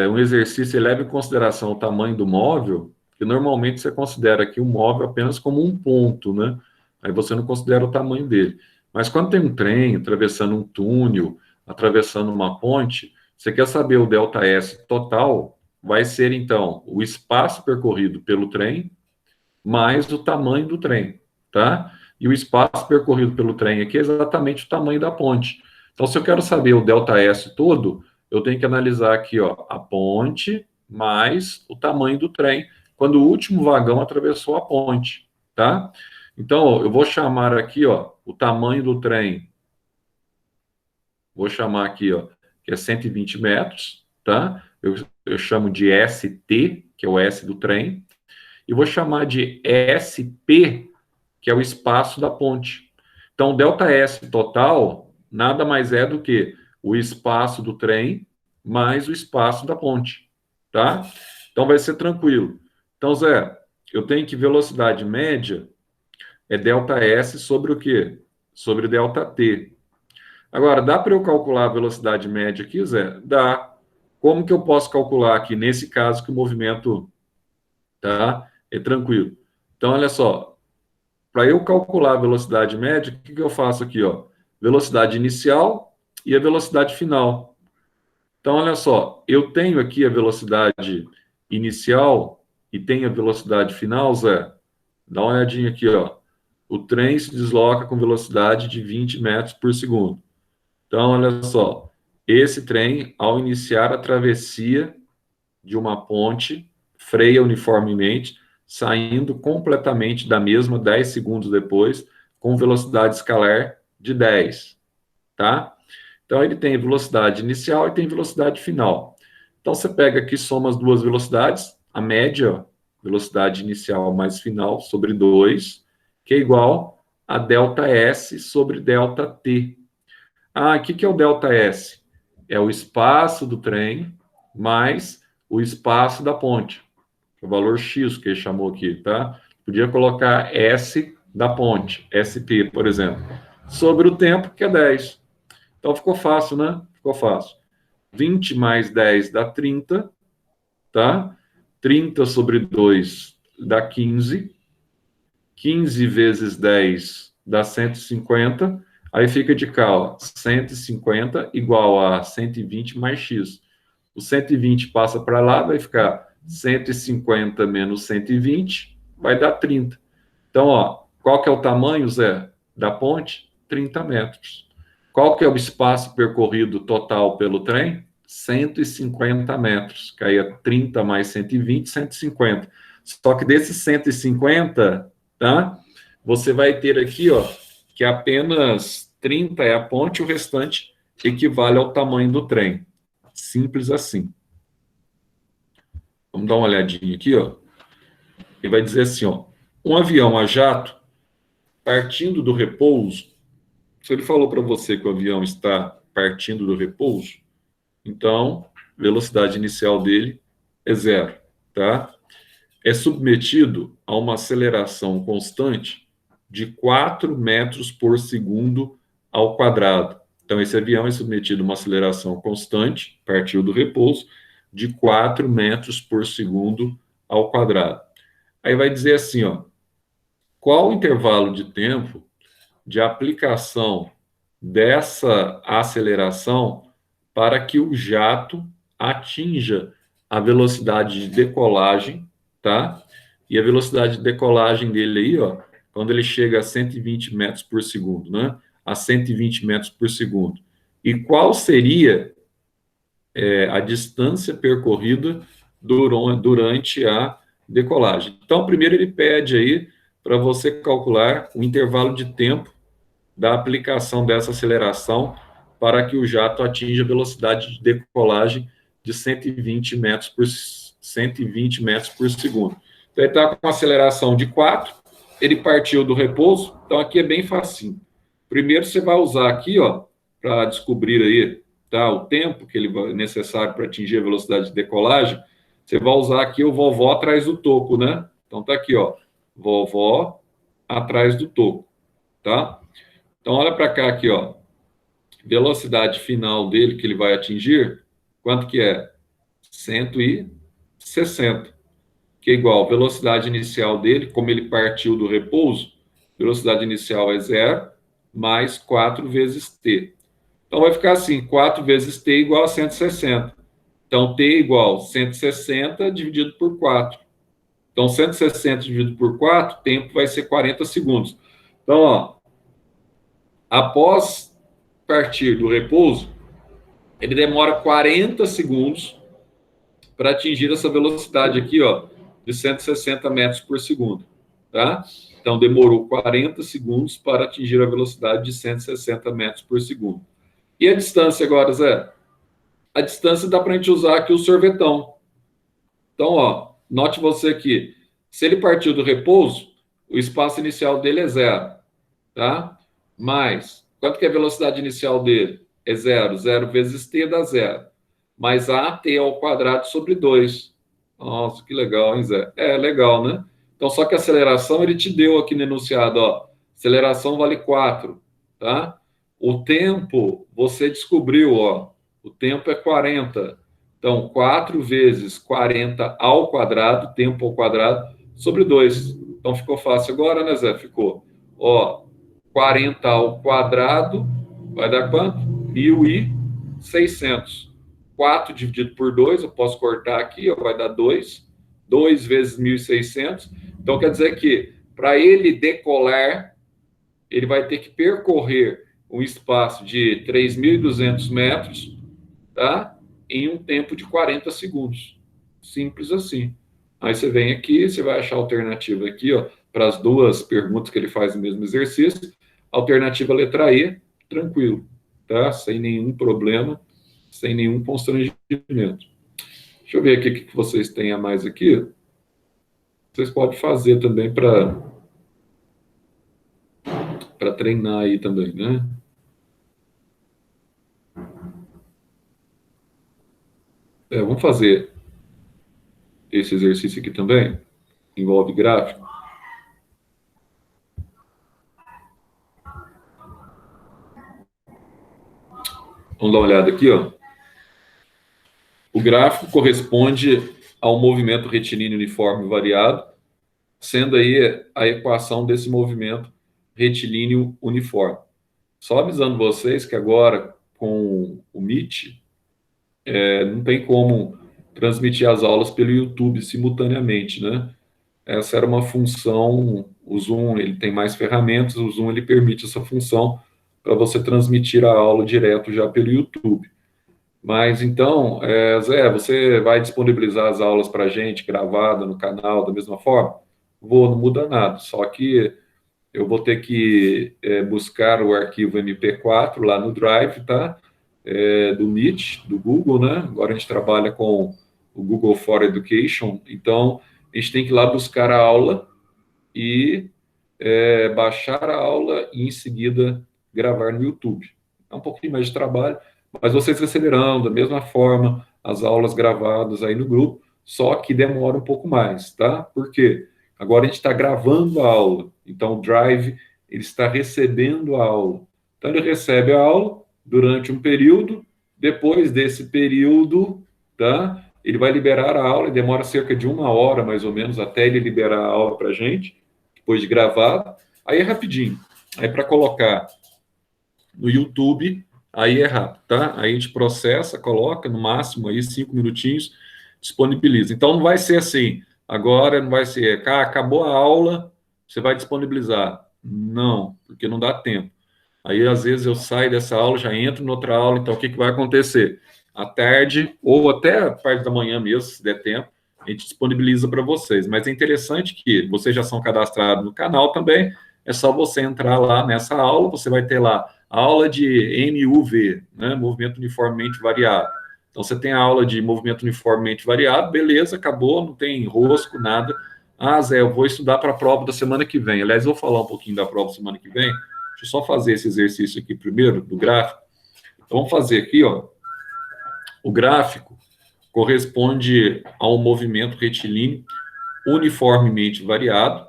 um exercício leva em consideração o tamanho do móvel, que normalmente você considera aqui o móvel apenas como um ponto, né? Aí você não considera o tamanho dele. Mas quando tem um trem atravessando um túnel, atravessando uma ponte, você quer saber o ΔS total, vai ser então o espaço percorrido pelo trem mais o tamanho do trem, tá? E o espaço percorrido pelo trem aqui é exatamente o tamanho da ponte. Então, se eu quero saber o ΔS todo, eu tenho que analisar aqui, ó, a ponte mais o tamanho do trem, quando o último vagão atravessou a ponte, tá? Então, ó, eu vou chamar aqui, ó, o tamanho do trem, vou chamar aqui, ó, que é 120 metros, tá? Eu chamo de ST, que é o S do trem, e vou chamar de SP, que é o espaço da ponte. Então, ΔS total nada mais é do que o espaço do trem mais o espaço da ponte, tá? Então, vai ser tranquilo. Então, Zé, eu tenho que velocidade média é ΔS sobre o quê? Sobre ΔT. Agora, dá para eu calcular a velocidade média aqui, Zé? Dá. Como que eu posso calcular aqui, nesse caso, que o movimento tá, é tranquilo? Então, olha só, para eu calcular a velocidade média, o que, que eu faço aqui, ó? Velocidade inicial e a velocidade final. Então, olha só, eu tenho aqui a velocidade inicial e tenho a velocidade final, Zé. Dá uma olhadinha aqui, ó. O trem se desloca com velocidade de 20 metros por segundo. Então, olha só, esse trem, ao iniciar a travessia de uma ponte, freia uniformemente, saindo completamente da mesma 10 segundos depois, com velocidade escalar de 10, tá? Então, ele tem velocidade inicial e tem velocidade final. Então, você pega aqui, soma as duas velocidades, a média, velocidade inicial mais final, sobre 2, que é igual a ΔS sobre ΔT. Ah, o que é o ΔS? É o espaço do trem mais o espaço da ponte. O valor X que ele chamou aqui, tá? Podia colocar S da ponte, SP, por exemplo, sobre o tempo, que é 10. Então ficou fácil, né? Ficou fácil. 20 mais 10 dá 30, tá? 30 sobre 2 dá 15. 15 vezes 10 dá 150. Aí fica de cá, ó, 150 igual a 120 mais X. O 120 passa para lá, vai ficar 150 menos 120, vai dar 30. Então, ó, qual que é o tamanho, Zé, da ponte? 30 metros. Qual que é o espaço percorrido total pelo trem? 150 metros, que aí é 30 mais 120, 150. Só que desses 150, tá? Você vai ter aqui, ó, que apenas 30 é a ponte, o restante equivale ao tamanho do trem. Simples assim. Vamos dar uma olhadinha aqui, ó. Ele vai dizer assim, ó, um avião a jato partindo do repouso, se ele falou para você que o avião está partindo do repouso, então, velocidade inicial dele é zero, tá? É submetido a uma aceleração constante de 4 metros por segundo ao quadrado. Então, esse avião é submetido a uma aceleração constante, partiu do repouso, de 4 metros por segundo ao quadrado. Aí vai dizer assim, ó, qual o intervalo de tempo de aplicação dessa aceleração para que o jato atinja a velocidade de decolagem, tá? E a velocidade de decolagem dele aí, ó, quando ele chega a 120 metros por segundo, né? A 120 metros por segundo. E qual seria a distância percorrida durante a decolagem? Então, primeiro ele pede aí para você calcular o intervalo de tempo da aplicação dessa aceleração para que o jato atinja a velocidade de decolagem de 120 metros por segundo. Então, ele está com aceleração de 4, ele partiu do repouso, então aqui é bem facinho. Primeiro você vai usar aqui, ó, para descobrir aí, tá, o tempo que ele vai necessário para atingir a velocidade de decolagem, você vai usar aqui o vovó atrás do toco, né? Então tá aqui, ó, vovó atrás do toco, tá? Então, olha para cá aqui, ó. Velocidade final dele que ele vai atingir, quanto que é? 160, que é igual velocidade inicial dele, como ele partiu do repouso, velocidade inicial é zero, mais 4 vezes t. Então, vai ficar assim, 4 vezes t igual a 160. Então, t igual 160 dividido por 4. Então, 160 dividido por 4, tempo vai ser 40 segundos. Então, ó, após partir do repouso, ele demora 40 segundos para atingir essa velocidade aqui, ó, de 160 metros por segundo, tá? Então, demorou 40 segundos para atingir a velocidade de 160 metros por segundo. E a distância agora, Zé? A distância dá para a gente usar aqui o sorvetão. Então, ó, note você aqui, se ele partiu do repouso, o espaço inicial dele é zero, tá? Mas, quanto que é a velocidade inicial dele? É zero. Zero vezes t dá zero. Mais at ao quadrado sobre 2. Nossa, que legal, hein, Zé? É, legal, né? Então, só que a aceleração ele te deu aqui no enunciado, ó. Aceleração vale 4, tá? O tempo, você descobriu, ó. O tempo é 40. Então, 4 vezes 40 ao quadrado, tempo ao quadrado, sobre 2. Então, ficou fácil agora, né, Zé? Ficou. Ó, 40 ao quadrado vai dar quanto? 1.600. 4 dividido por 2, eu posso cortar aqui, ó, vai dar 2. 2 vezes 1.600. Então, quer dizer que, para ele decolar, ele vai ter que percorrer um espaço de 3.200 metros, tá? Em um tempo de 40 segundos. Simples assim. Aí você vem aqui, você vai achar a alternativa aqui, ó, para as duas perguntas que ele faz no mesmo exercício. Alternativa letra E, tranquilo, tá? Sem nenhum problema, sem nenhum constrangimento. Deixa eu ver aqui o que vocês têm a mais aqui. Vocês podem fazer também para treinar aí também, né? Vamos fazer esse exercício aqui também. Envolve gráfico. Vamos dar uma olhada aqui, ó. O gráfico corresponde ao movimento retilíneo uniforme variado, sendo aí a equação desse movimento retilíneo uniforme. Só avisando vocês que agora, com o Meet, não tem como transmitir as aulas pelo YouTube simultaneamente, né? Essa era uma função, o Zoom ele tem mais ferramentas, o Zoom ele permite essa função para você transmitir a aula direto já pelo YouTube. Mas então, Zé, você vai disponibilizar as aulas para a gente, gravada no canal, da mesma forma? Vou, não muda nada, só que eu vou ter que buscar o arquivo MP4 lá no Drive, tá? do Meet, do Google, né? Agora a gente trabalha com o Google for Education, então a gente tem que ir lá buscar a aula e baixar a aula e em seguida gravar no YouTube. É um pouquinho mais de trabalho, mas vocês receberão da mesma forma as aulas gravadas aí no grupo, só que demora um pouco mais, tá? Por quê? Agora a gente está gravando a aula, então o Drive ele está recebendo a aula. Então ele recebe a aula durante um período, depois desse período, tá? Ele vai liberar a aula, e demora cerca de 1 hora, mais ou menos, até ele liberar a aula para a gente, depois de gravado. Aí é rapidinho. Aí para colocar no YouTube, aí é rápido, tá? Aí a gente processa, coloca no máximo aí 5 minutinhos, disponibiliza. Então não vai ser assim, agora não vai ser, acabou a aula, você vai disponibilizar. Não, porque não dá tempo. Aí às vezes eu saio dessa aula, já entro em outra aula, então o que vai acontecer? À tarde, ou até a parte da manhã mesmo, se der tempo, a gente disponibiliza para vocês. Mas é interessante que vocês já são cadastrados no canal também, é só você entrar lá nessa aula, você vai ter lá a aula de MUV, né, movimento uniformemente variado. Então, você tem a aula de movimento uniformemente variado, beleza, acabou, não tem enrosco, nada. Ah, Zé, eu vou estudar para a prova da semana que vem. Aliás, eu vou falar um pouquinho da prova da semana que vem. Deixa eu só fazer esse exercício aqui primeiro, do gráfico. Então, vamos fazer aqui, ó. O gráfico corresponde a um movimento retilíneo uniformemente variado,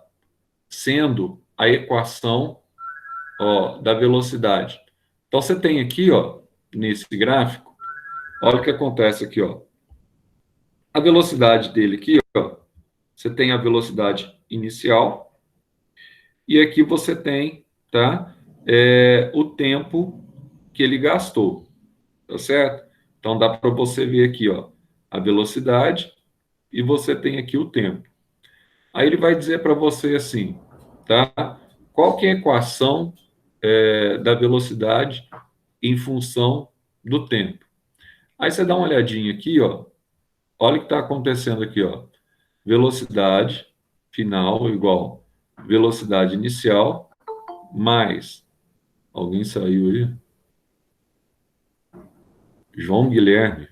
sendo a equação, ó, da velocidade. Então, você tem aqui, ó, nesse gráfico, olha o que acontece aqui, ó. A velocidade dele aqui, ó, você tem a velocidade inicial e aqui você tem, tá, o tempo que ele gastou, tá certo? Então, dá para você ver aqui, ó, a velocidade e você tem aqui o tempo. Aí ele vai dizer para você assim, tá? Qual que é a equação da velocidade em função do tempo? Aí você dá uma olhadinha aqui, ó. Olha o que está acontecendo aqui, ó. Velocidade final igual velocidade inicial mais... Alguém saiu aí? João Guilherme.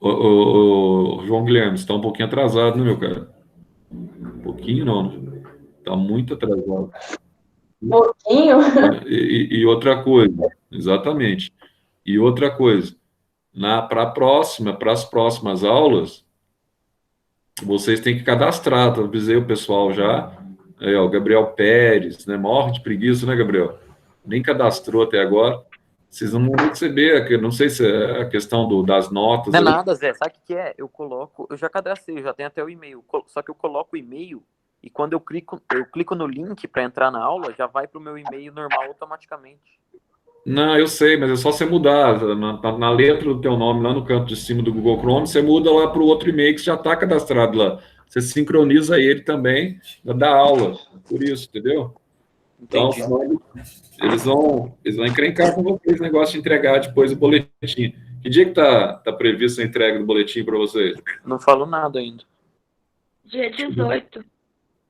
João Guilherme, você está um pouquinho atrasado, né, meu cara? Um pouquinho não, né? Está muito atrasado.
Pouquinho?
E outra coisa, exatamente. E outra coisa, para as próximas aulas, vocês têm que cadastrar. Eu avisei o pessoal já. Aí, ó, o Gabriel Pérez, né? Morre de preguiça, né, Gabriel? Nem cadastrou até agora. Vocês não vão receber, não sei se é a questão das notas.
Não é nada, Zé. Sabe o que é? Eu já cadastrei, eu já tenho até o e-mail. Só que eu coloco o e-mail e quando eu clico no link para entrar na aula, já vai para o meu e-mail normal automaticamente.
Não, eu sei, mas é só você mudar na letra do teu nome, lá no canto de cima do Google Chrome, você muda lá para o outro e-mail que já está cadastrado lá. Você sincroniza ele também da aula, por isso, entendeu? Então, eles vão encrencar com vocês o negócio de entregar depois o boletim. Que dia que tá previsto a entrega do boletim para vocês?
Não falo nada ainda.
Dia 18.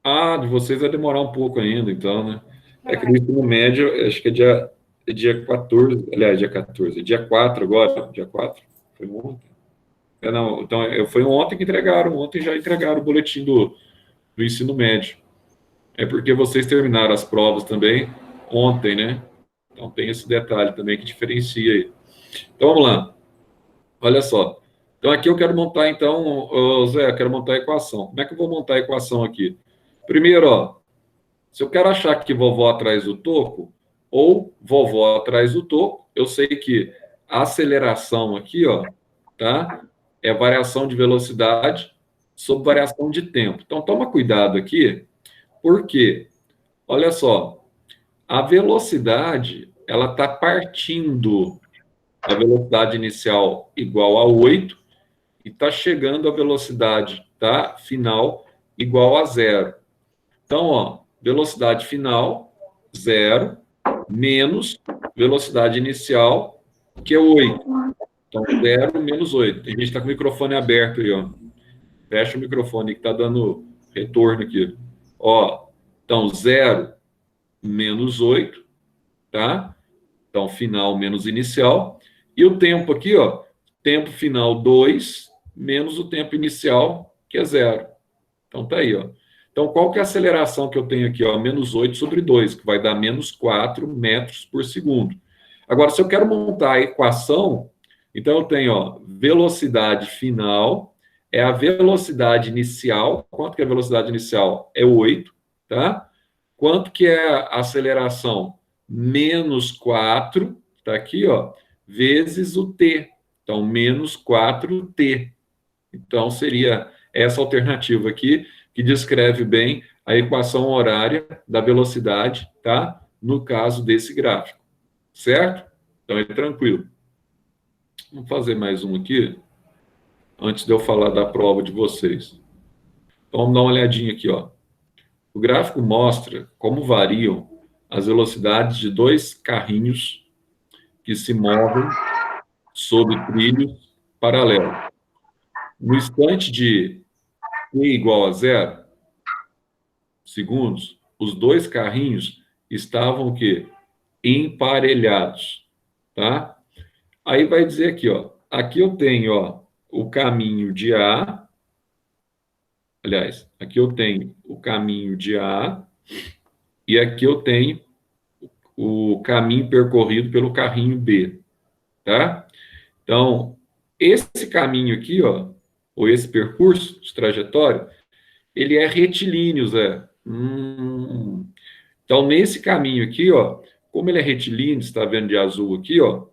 Ah, de vocês vai demorar um pouco ainda, então, né? É que no ensino médio, acho que é dia 14, aliás, dia 14, dia 4 agora, dia 4, foi ontem. Não, então, foi ontem que entregaram, ontem já entregaram o boletim do ensino médio. É porque vocês terminaram as provas também ontem, né? Então tem esse detalhe também que diferencia aí. Então vamos lá. Olha só. Então aqui eu quero montar, então, Zé, eu quero montar a equação. Como é que eu vou montar a equação aqui? Primeiro, ó, se eu quero achar que vovó atrás do toco, ou vovó atrás do toco, eu sei que a aceleração aqui, ó, tá? É variação de velocidade sobre variação de tempo. Então toma cuidado aqui, porque, olha só, a velocidade, ela está partindo da velocidade inicial igual a 8 e está chegando à velocidade, tá, final igual a 0. Então, ó, velocidade final, 0, menos velocidade inicial, que é 8. Então, 0 menos 8. A gente está com o microfone aberto aí, ó. Fecha o microfone que está dando retorno aqui. Ó, então, 0 menos 8, tá? Então, final menos inicial. E o tempo aqui, ó, tempo final 2 menos o tempo inicial, que é 0. Então, tá aí, ó. Então, qual que é a aceleração que eu tenho aqui, ó? Menos 8 sobre 2, que vai dar menos 4 metros por segundo. Agora, se eu quero montar a equação, então eu tenho, ó, velocidade final é a velocidade inicial. Quanto que é a velocidade inicial? É 8, tá? Quanto que é a aceleração? Menos 4, tá aqui, ó, vezes o t. Então, menos 4t. Então, seria essa alternativa aqui, que descreve bem a equação horária da velocidade, tá? No caso desse gráfico, certo? Então, é tranquilo. Vamos fazer mais um aqui, antes de eu falar da prova de vocês. Então, vamos dar uma olhadinha aqui, ó. O gráfico mostra como variam as velocidades de dois carrinhos que se movem sob trilhos paralelos. No instante de t igual a 0 segundos, os dois carrinhos estavam o quê? Emparelhados, tá? Aí vai dizer aqui, ó, aqui eu tenho, ó, o caminho de A, aliás, aqui eu tenho o caminho de A e aqui eu tenho o caminho percorrido pelo carrinho B, tá? Então, esse caminho aqui, ó, ou esse percurso de trajetória, ele é retilíneo, Zé. Então, nesse caminho aqui, ó, como ele é retilíneo, você está vendo de azul aqui, ó,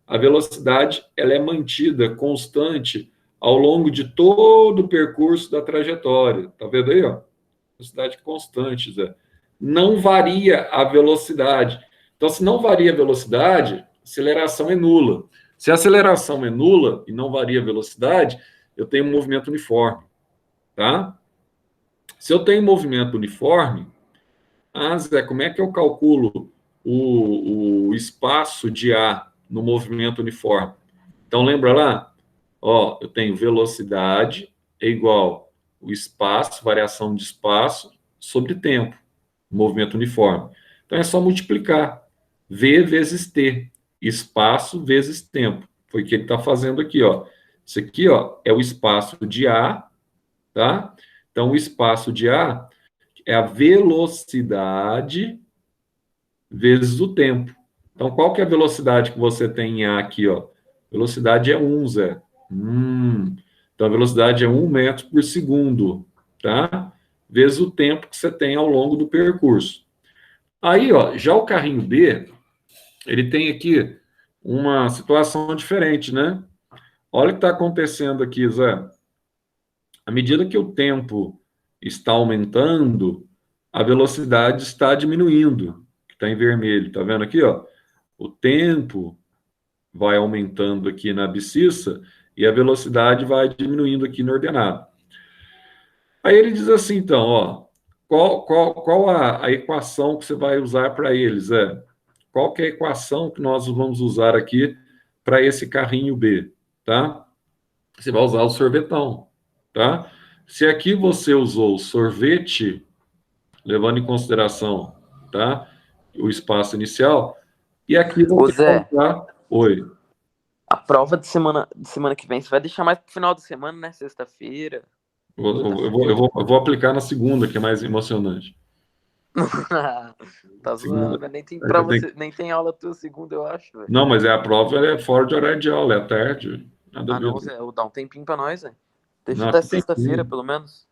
a velocidade ela é mantida constante ao longo de todo o percurso da trajetória. Tá vendo aí, ó? Velocidade constante, Zé. Não varia a velocidade. Então, se não varia a velocidade, a aceleração é nula. Se a aceleração é nula e não varia a velocidade, eu tenho um movimento uniforme, tá? Se eu tenho movimento uniforme, Zé, como é que eu calculo o espaço de A no movimento uniforme? Então, lembra lá? Ó, eu tenho velocidade é igual o espaço, variação de espaço, sobre tempo, movimento uniforme. Então, é só multiplicar. V vezes T, espaço vezes tempo. Foi o que ele está fazendo aqui, ó. Isso aqui, ó, é o espaço de A, tá? Então, o espaço de A é a velocidade vezes o tempo. Então, qual que é a velocidade que você tem em A aqui, ó? Velocidade é 1, Zé. Então, a velocidade é 1 metro por segundo, tá? Vezes o tempo que você tem ao longo do percurso. Aí, ó, já o carrinho B, ele tem aqui uma situação diferente, né? Olha o que está acontecendo aqui, Zé. À medida que o tempo está aumentando, a velocidade está diminuindo, que está em vermelho. Está vendo aqui, ó? O tempo vai aumentando aqui na abscissa e a velocidade vai diminuindo aqui no ordenado. Aí ele diz assim, então, ó, qual a equação que você vai usar para eles? Qual que é a equação que nós vamos usar aqui para esse carrinho B, tá? Você vai usar o sorvetão, tá? Se aqui você usou o sorvete, levando em consideração, tá, o espaço inicial, e aqui
Ô,
você vai
Zé,
usar... Oi.
a prova de semana que vem, você vai deixar mais pro final da semana, né? Sexta-feira.
Eu vou aplicar na segunda, que é mais emocionante.
Tá
Segunda.
zoando, mas nem tem
Aí você
prova,
tem...
nem tem aula tua segunda, eu acho, velho.
Não, mas a prova é fora de horário de aula, é à tarde. Nada a
Ah,
ver.
não, Zé, dá um tempinho pra nós, velho. Deixa
Não,
até
aqui tem
sexta-feira,
tempinho.
pelo menos.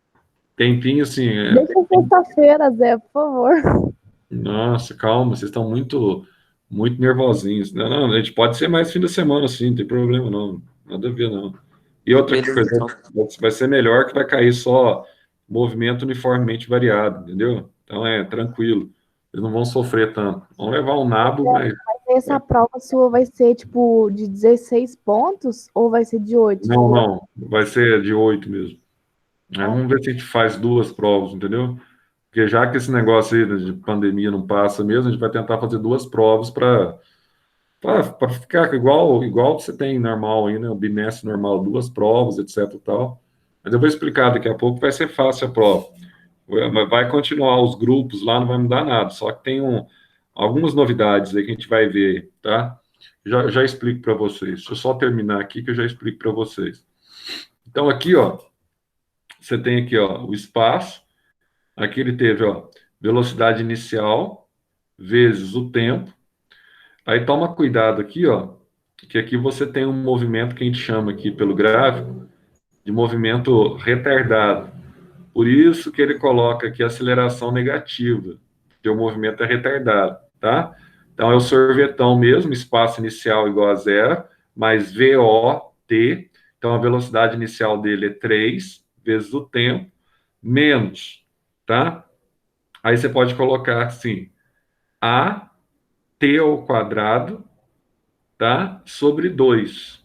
Tempinho, assim.
Deixa sexta-feira, Zé, por favor.
Nossa, calma, vocês estão muito nervosinhos. Não, não, a gente pode ser mais fim de semana, sim, não tem problema, não. Nada a ver, não. E outra
Beleza,
coisa,
então.
vai ser melhor que vai cair só movimento uniformemente variado, entendeu? Então é tranquilo. Eles não vão sofrer tanto. Vão levar um nabo, mas.
Essa prova sua vai ser, tipo, de 16 pontos ou vai ser de 8?
Não, não. Vai ser de 8 mesmo. Aí vamos ver se a gente faz duas provas, entendeu? Porque já que esse negócio aí de pandemia não passa mesmo, a gente vai tentar fazer duas provas para ficar igual você tem normal aí, né? O bimestre normal, duas provas, etc e tal. Mas eu vou explicar daqui a pouco, vai ser fácil a prova. Vai continuar os grupos lá, não vai mudar nada. Só que tem algumas novidades aí que a gente vai ver, tá? Já explico para vocês. Deixa eu só terminar aqui que eu já explico para vocês. Então, aqui, ó, você tem aqui, ó, o espaço. Aqui ele teve, ó, velocidade inicial vezes o tempo. Aí toma cuidado aqui, ó, que aqui você tem um movimento que a gente chama aqui pelo gráfico de movimento retardado. Por isso que ele coloca aqui aceleração negativa, que o movimento é retardado, tá? Então é o sorvetão mesmo, espaço inicial igual a zero, mais VOT, então a velocidade inicial dele é 3 vezes o tempo, menos, tá? Aí você pode colocar assim, AT ao quadrado, tá? Sobre 2.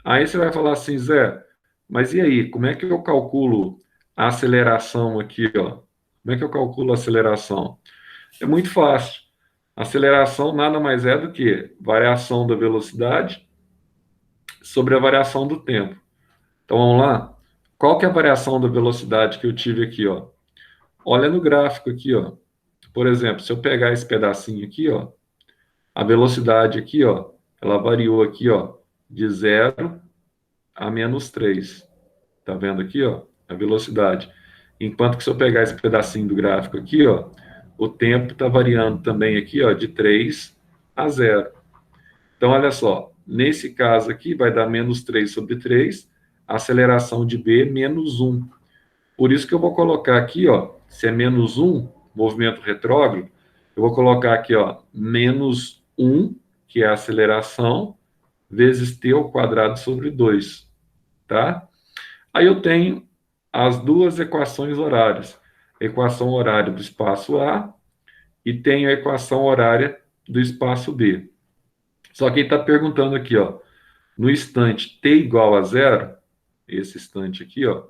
Aí você vai falar assim, Zé, mas e aí, como é que eu calculo a aceleração aqui, ó? Como é que eu calculo a aceleração? É muito fácil. A aceleração nada mais é do que variação da velocidade sobre a variação do tempo. Então vamos lá? Qual que é a variação da velocidade que eu tive aqui, ó? Olha no gráfico aqui, ó. Por exemplo, se eu pegar esse pedacinho aqui, ó, a velocidade aqui, ó, ela variou aqui, ó, de 0 a -3. Tá vendo aqui, ó, a velocidade. Enquanto que se eu pegar esse pedacinho do gráfico aqui, ó, o tempo está variando também aqui, ó, de 3 a 0. Então, olha só, nesse caso aqui vai dar -3/3, a aceleração de B -1. Por isso que eu vou colocar aqui, ó, se é -1, movimento retrógrado, eu vou colocar aqui, ó, -1, que é a aceleração, vezes t ao quadrado sobre 2, tá? Aí eu tenho as duas equações horárias. A equação horária do espaço A e tenho a equação horária do espaço B. Só que ele está perguntando aqui, ó, no instante t igual a 0, esse instante aqui, ó,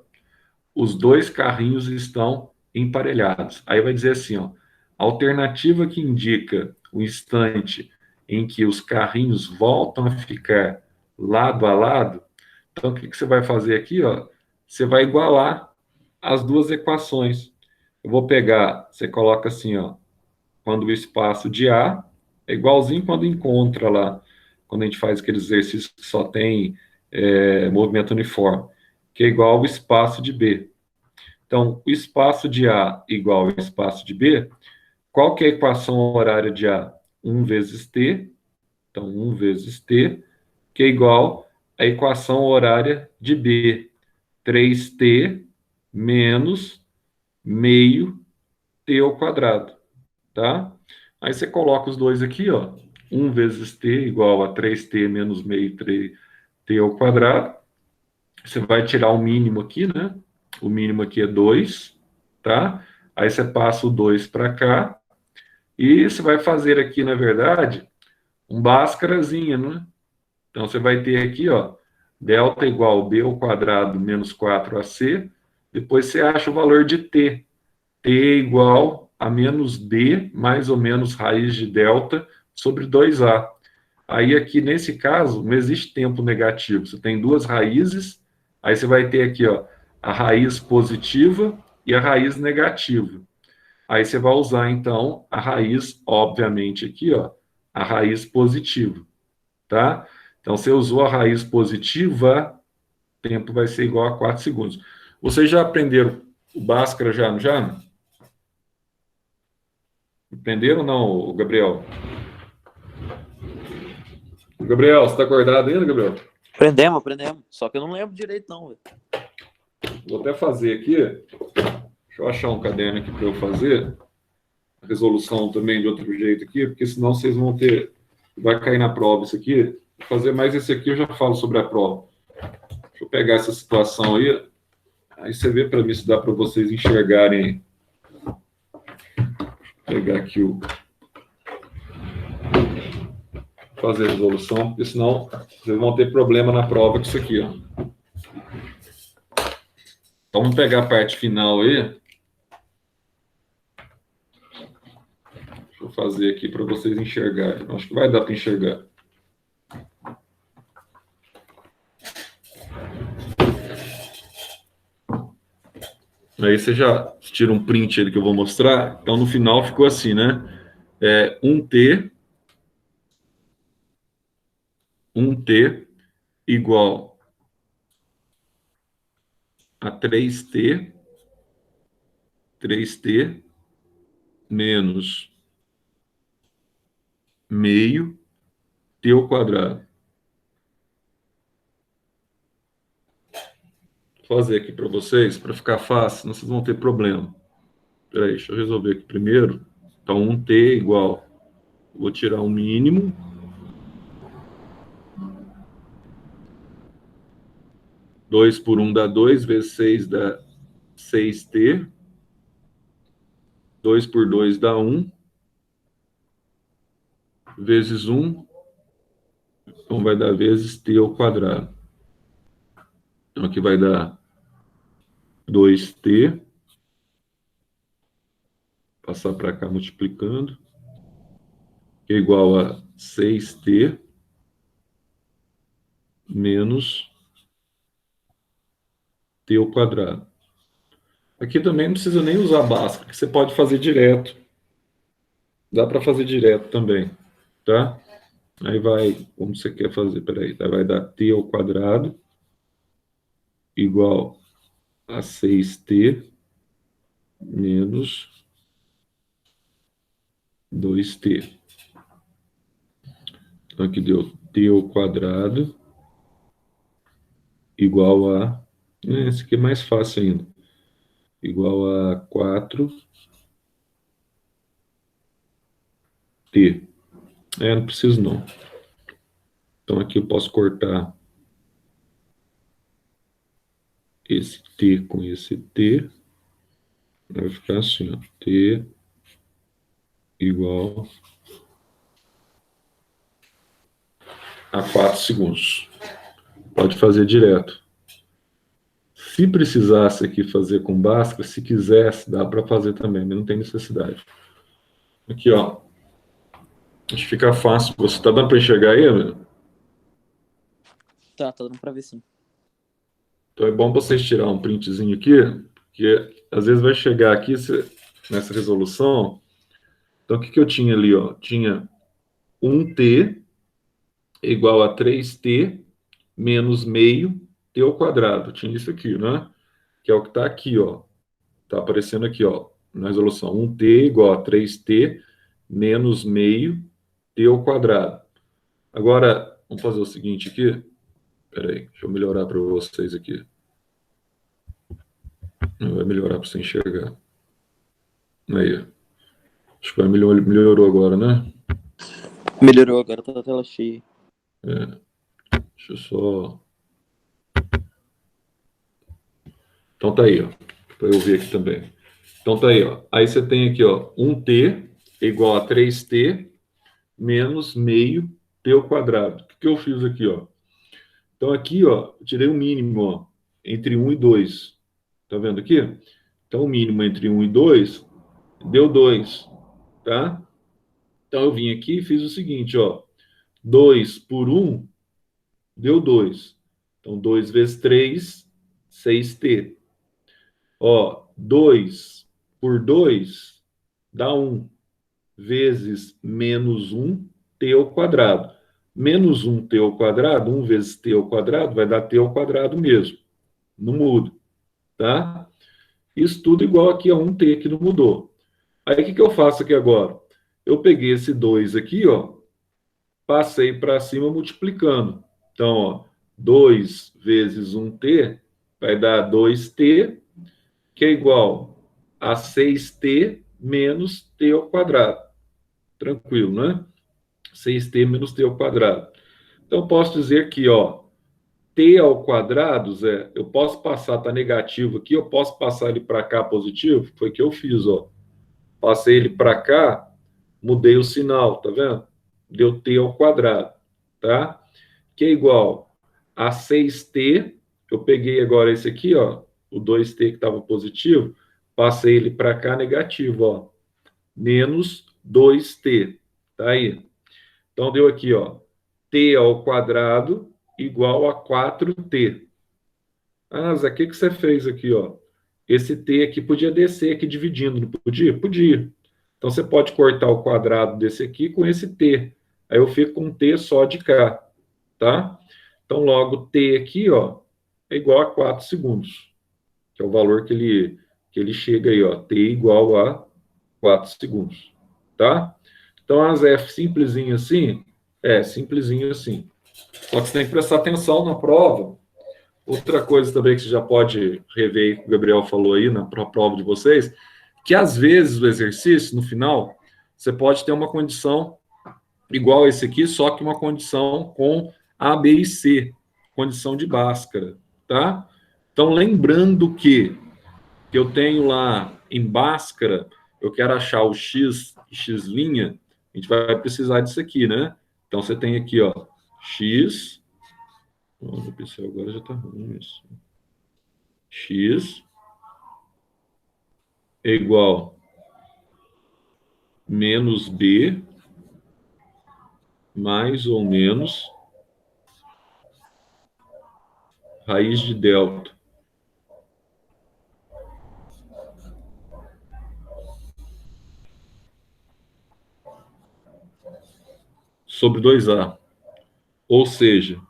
os dois carrinhos estão emparelhados. Aí vai dizer assim, ó, a alternativa que indica o instante em que os carrinhos voltam a ficar lado a lado. Então, o que você vai fazer aqui, ó? Você vai igualar as duas equações. Eu vou pegar, você coloca assim, ó, quando o espaço de A é igualzinho quando encontra lá, quando a gente faz aqueles exercícios que só tem movimento uniforme, que é igual ao espaço de B. Então, o espaço de A igual ao espaço de B, qual que é a equação horária de A? 1 vezes T, então 1 vezes T, que é igual à equação horária de B, 3T menos meio T ao quadrado, tá? Aí você coloca os dois aqui, ó, 1 vezes T igual a 3T menos meio T ao quadrado. Você vai tirar o mínimo aqui, né? O mínimo aqui é 2, tá? Aí você passa o 2 para cá. E você vai fazer aqui, na verdade, um bhaskarazinho, né? Então, você vai ter aqui, ó, delta igual b ao quadrado menos 4ac. Depois você acha o valor de t. T igual a menos d, mais ou menos raiz de delta, sobre 2a. Aí, aqui, nesse caso, não existe tempo negativo. Você tem duas raízes. Aí você vai ter aqui, ó, a raiz positiva e a raiz negativa. Aí você vai usar, então, a raiz, obviamente, aqui, ó, a raiz positiva, tá? Então, você usou a raiz positiva, o tempo vai ser igual a 4 segundos. Vocês já aprenderam o Bhaskara já, não já? Aprenderam ou não, Gabriel? Gabriel, você está acordado ainda, Gabriel?
Aprendemos. Só que eu não lembro direito, não, velho.
Vou até fazer aqui. Deixa eu achar um caderno aqui para eu fazer. A resolução também de outro jeito aqui, porque senão vocês vão ter... Vai cair na prova isso aqui. Vou fazer mais esse aqui, eu já falo sobre a prova. Deixa eu pegar essa situação aí. Aí você vê para mim se dá para vocês enxergarem. Vou pegar aqui o... Fazer a resolução, porque senão vocês vão ter problema na prova com isso aqui, ó. Então, vamos pegar a parte final aí. Deixa eu fazer aqui para vocês enxergarem. Acho que vai dar para enxergar. Aí você já tira um print aí que eu vou mostrar. Então, no final ficou assim, né? 1T igual a 3T menos meio T ao quadrado. Vou fazer aqui para vocês, para ficar fácil, senão vocês vão ter problema. Espera aí, deixa eu resolver aqui primeiro. Então, 1T igual, vou tirar o mínimo. Dois por 1 dá 2, vezes 6 dá 6T. 2 por 2 dá 1. Vezes 1, então vai dar vezes T ao quadrado. Então, aqui vai dar 2T. Passar para cá multiplicando. Que é igual a 6T menos T ao quadrado. Aqui também não precisa nem usar Bhaskara, que você pode fazer direto. Dá para fazer direto também, tá? Aí vai, como você quer fazer, peraí, vai dar T ao quadrado igual a 6T menos 2T. Então, aqui deu T ao quadrado igual a... Esse aqui é mais fácil ainda. Igual a 4T. Não preciso não. Então, aqui eu posso cortar esse T com esse T. Vai ficar assim, ó. T igual a 4 segundos. Pode fazer direto. Se precisasse aqui fazer com Bhaskara, se quisesse, dá para fazer também, mas não tem necessidade. Aqui, ó. Acho que fica fácil. Você tá dando para enxergar aí, meu?
Tá dando pra ver sim.
Então é bom vocês tirar um printzinho aqui, porque às vezes vai chegar aqui nessa resolução. Então o que eu tinha ali, ó? Tinha 1T igual a 3T menos meio T ao quadrado. Tinha isso aqui, né? Que é o que está aqui, ó. Está aparecendo aqui, ó, na resolução. 1T igual a 3T menos meio T ao quadrado. Agora, vamos fazer o seguinte aqui. Espera aí, deixa eu melhorar para vocês aqui. Não vai melhorar para você enxergar. Aí, acho que melhorou agora, né?
Melhorou, agora tá a tela cheia.
Deixa eu só... Então tá aí, ó. Para eu ver aqui também. Então tá aí, ó. Aí você tem aqui, ó, 1T igual a 3T menos meio T ao quadrado. O que eu fiz aqui, ó? Então aqui, ó, eu tirei o mínimo, ó, entre 1 e 2. Tá vendo aqui? Então o mínimo entre 1 e 2 deu 2, tá? Então eu vim aqui e fiz o seguinte, ó. 2 por 1 deu 2. Então 2 vezes 3, 6T. Ó, 2 por 2 dá 1, vezes menos 1T ao quadrado. Menos 1T ao quadrado, 1 vezes T ao quadrado, vai dar T ao quadrado mesmo. Não muda, tá? Isso tudo igual aqui a 1T, que não mudou. Aí, o que eu faço aqui agora? Eu peguei esse 2 aqui, ó, passei para cima multiplicando. Então, ó, 2 vezes 1T vai dar 2T, que é igual a 6T menos T ao quadrado. Tranquilo, né? 6T menos T ao quadrado. Então, eu posso dizer que, ó, T ao quadrado, Zé, eu posso passar, tá negativo aqui, eu posso passar ele para cá positivo? Foi o que eu fiz, ó. Passei ele para cá, mudei o sinal, tá vendo? Deu T ao quadrado, tá? Que é igual a 6T, eu peguei agora esse aqui, ó, o 2T que estava positivo, passei ele para cá negativo, ó, menos 2T, tá aí. Então, deu aqui, ó, T ao quadrado igual a 4T. Ah, Zé, o que você fez aqui, ó? esse t aqui podia descer aqui dividindo, não podia? Podia. Então, você pode cortar o quadrado desse aqui com esse t. Aí eu fico com um t só de cá, tá? Então, logo, t aqui, ó, é igual a 4 segundos, que é o valor que ele chega aí, ó, t igual a 4 segundos, tá? Então, as F simplesinho assim, simplesinho assim. Só que você tem que prestar atenção na prova. Outra coisa também que você já pode rever, que o Gabriel falou aí na prova de vocês, que às vezes o exercício, no final, você pode ter uma condição igual a esse aqui, só que uma condição com A, B e C, condição de Bhaskara, tá? Então, lembrando que eu tenho lá em Bhaskara, eu quero achar o x, x', a gente vai precisar disso aqui, né? Então, você tem aqui, ó, x... O pincel agora já está ruim isso. X é igual menos B mais ou menos raiz de delta sobre 2A. Ou seja,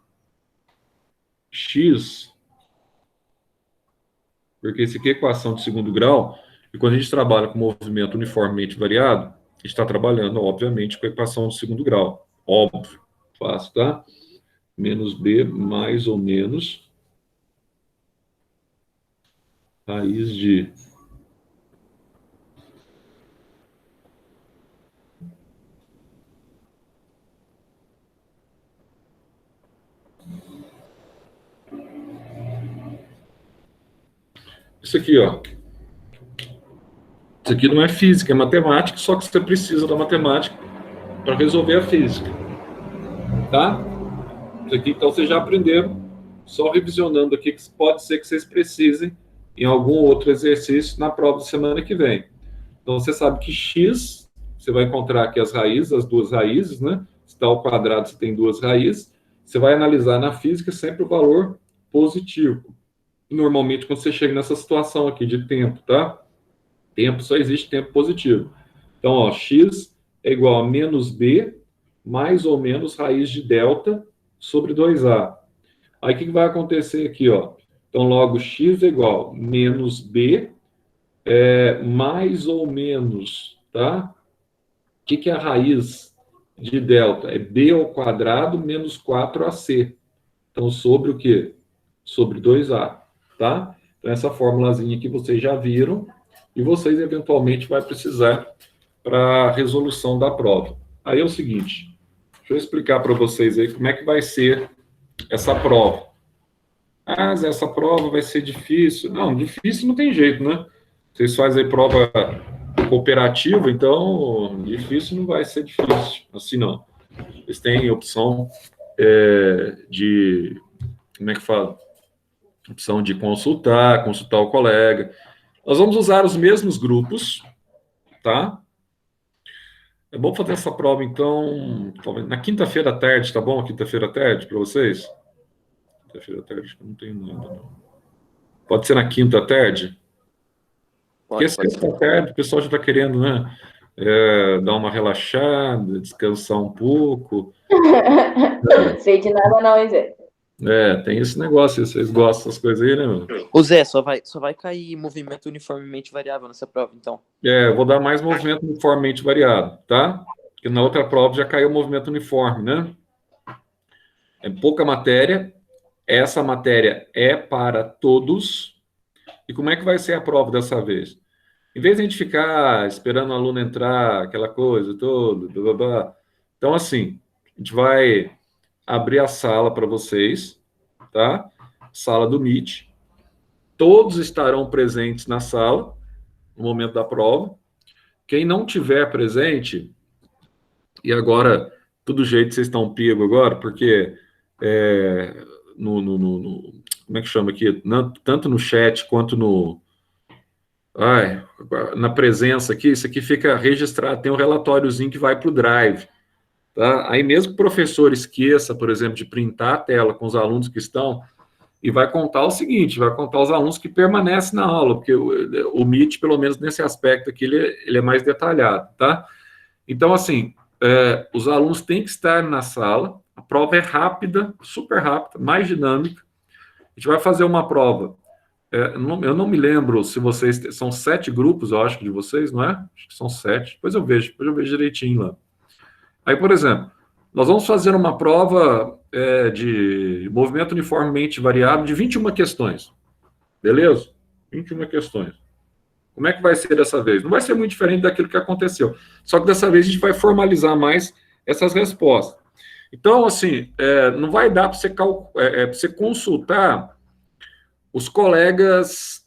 x, porque essa aqui é a equação de segundo grau, e quando a gente trabalha com movimento uniformemente variado, a gente está trabalhando, obviamente, com a equação de segundo grau. Óbvio, fácil, tá? Menos B mais ou menos raiz de isso aqui, ó. Isso aqui não é física, é matemática, só que você precisa da matemática para resolver a física. Tá? Isso aqui, então, vocês já aprenderam, só revisionando aqui, que pode ser que vocês precisem em algum outro exercício na prova da semana que vem. Então, você sabe que x, você vai encontrar aqui as raízes, as duas raízes, né? Se está ao quadrado, você tem duas raízes. Você vai analisar na física sempre o valor positivo. Normalmente, quando você chega nessa situação aqui de tempo, tá? Tempo, só existe tempo positivo. Então, ó, x é igual a menos b mais ou menos raiz de delta sobre 2a. Aí, o que vai acontecer aqui, ó? Então, logo, x é igual a menos b mais ou menos, tá? O que é a raiz de delta? É b ao quadrado menos 4ac. Então, sobre o quê? Sobre 2a, tá? Então, essa formulazinha que vocês já viram, e vocês, eventualmente, vai precisar para a resolução da prova. Aí é o seguinte, deixa eu explicar para vocês aí como é que vai ser essa prova. Ah, mas essa prova vai ser difícil. Não, difícil não tem jeito, né? Vocês fazem prova cooperativa, então difícil não vai ser difícil, assim não. Eles têm opção de... Como é que fala? Opção de consultar o colega. Nós vamos usar os mesmos grupos, tá? É bom fazer essa prova, então, na quinta-feira à tarde, tá bom? Quinta-feira à tarde para vocês? Quinta-feira à tarde, eu não tenho nada, não. Pode ser na quinta à tarde? Porque sexta à tarde o pessoal já está querendo, né? Dar uma relaxada, descansar um pouco.
Sei de nada não, Zé.
Tem esse negócio, vocês gostam dessas coisas aí, né, meu?
Ô Zé, só vai cair movimento uniformemente variável nessa prova, então.
Eu vou dar mais movimento uniformemente variado, tá? Porque na outra prova já caiu o movimento uniforme, né? É pouca matéria. Essa matéria é para todos. E como é que vai ser a prova dessa vez? Em vez de a gente ficar esperando o aluno entrar, aquela coisa toda, blá, blá, blá. Então, assim, a gente vai abrir a sala para vocês, tá? Sala do Meet. Todos estarão presentes na sala no momento da prova. Quem não tiver presente, e agora, todo jeito vocês estão pego agora, porque como é que chama aqui? Tanto no chat quanto na presença aqui, isso aqui fica registrado, tem um relatóriozinho que vai para o Drive. Tá? Aí mesmo que o professor esqueça, por exemplo, de printar a tela com os alunos que estão, e vai contar o seguinte, vai contar os alunos que permanecem na aula, porque o Meet, pelo menos nesse aspecto aqui, ele é mais detalhado, tá? Então, assim, os alunos têm que estar na sala, a prova é rápida, super rápida, mais dinâmica. A gente vai fazer uma prova. Eu não me lembro se vocês... São 7 grupos, eu acho, de vocês, não é? Acho que são 7. Depois eu vejo direitinho lá. Aí, por exemplo, nós vamos fazer uma prova de movimento uniformemente variável de 21 questões. Beleza? 21 questões. Como é que vai ser dessa vez? Não vai ser muito diferente daquilo que aconteceu. Só que dessa vez a gente vai formalizar mais essas respostas. Então, assim, não vai dar para você consultar os colegas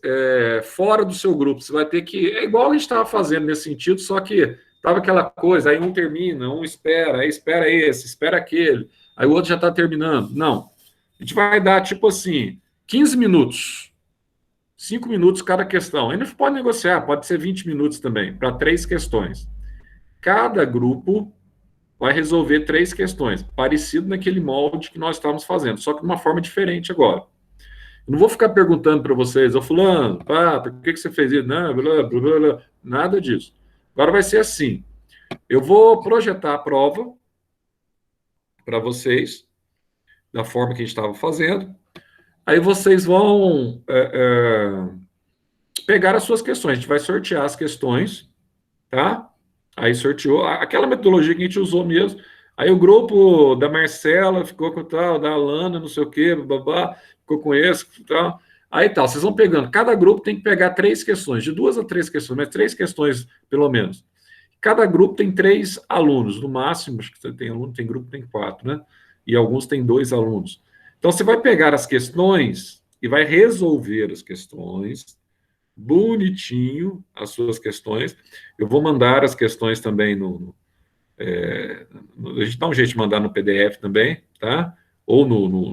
fora do seu grupo. Você vai ter que... É igual a gente estava fazendo nesse sentido, só que estava aquela coisa, aí um termina, um espera, aí espera esse, espera aquele, aí o outro já está terminando. Não. A gente vai dar, tipo assim, 15 minutos. 5 minutos cada questão. Ainda pode negociar, pode ser 20 minutos também, para 3 questões. Cada grupo vai resolver 3 questões, parecido naquele molde que nós estávamos fazendo, só que de uma forma diferente agora. Eu não vou ficar perguntando para vocês, fulano, por que você fez isso? Não, blá, blá, blá, blá, nada disso. Agora vai ser assim, eu vou projetar a prova para vocês, da forma que a gente estava fazendo, aí vocês vão pegar as suas questões, a gente vai sortear as questões, tá? Aí sorteou, aquela metodologia que a gente usou mesmo, aí o grupo da Marcela ficou com tal, da Alana, não sei o quê, babá, ficou com esse, tal. Aí tal, vocês vão pegando, cada grupo tem que pegar 3 questões, de 2 a 3 questões, mas 3 questões pelo menos. Cada grupo tem 3 alunos, no máximo, acho que tem aluno, tem grupo, tem 4, né? E alguns têm 2 alunos. Então, você vai pegar as questões e vai resolver as questões, bonitinho, as suas questões. Eu vou mandar as questões também a gente dá um jeito de mandar no PDF também, tá? Ou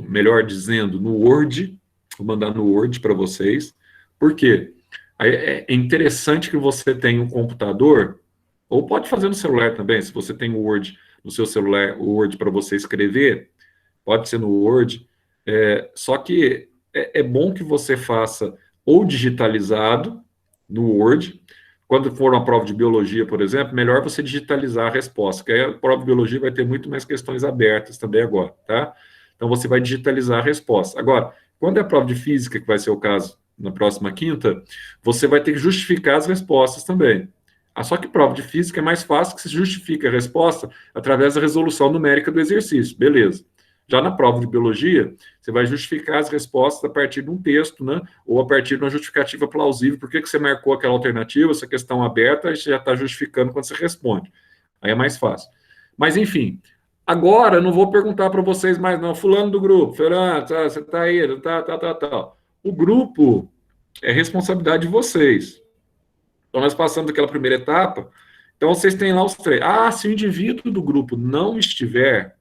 melhor dizendo, no Word. Vou mandar no Word para vocês. Por quê? É interessante que você tenha um computador, ou pode fazer no celular também, se você tem o Word no seu celular, o Word para você escrever, pode ser no Word, só que é bom que você faça ou digitalizado no Word. Quando for uma prova de biologia, por exemplo, melhor você digitalizar a resposta, porque aí a prova de biologia vai ter muito mais questões abertas também agora, tá? Então, você vai digitalizar a resposta. Agora, quando é a prova de física, que vai ser o caso na próxima quinta, você vai ter que justificar as respostas também. Só que prova de física é mais fácil, que você justifica a resposta através da resolução numérica do exercício, beleza. Já na prova de biologia, você vai justificar as respostas a partir de um texto, né? Ou a partir de uma justificativa plausível. Por que você marcou aquela alternativa, essa questão aberta, aí você já está justificando quando você responde. Aí é mais fácil. Mas, enfim, agora eu não vou perguntar para vocês mais, não. Fulano do grupo, Fernando, você está aí, tal. O grupo é responsabilidade de vocês. Então, nós passamos aquela primeira etapa, então vocês têm lá os 3. Se o indivíduo do grupo não estiver,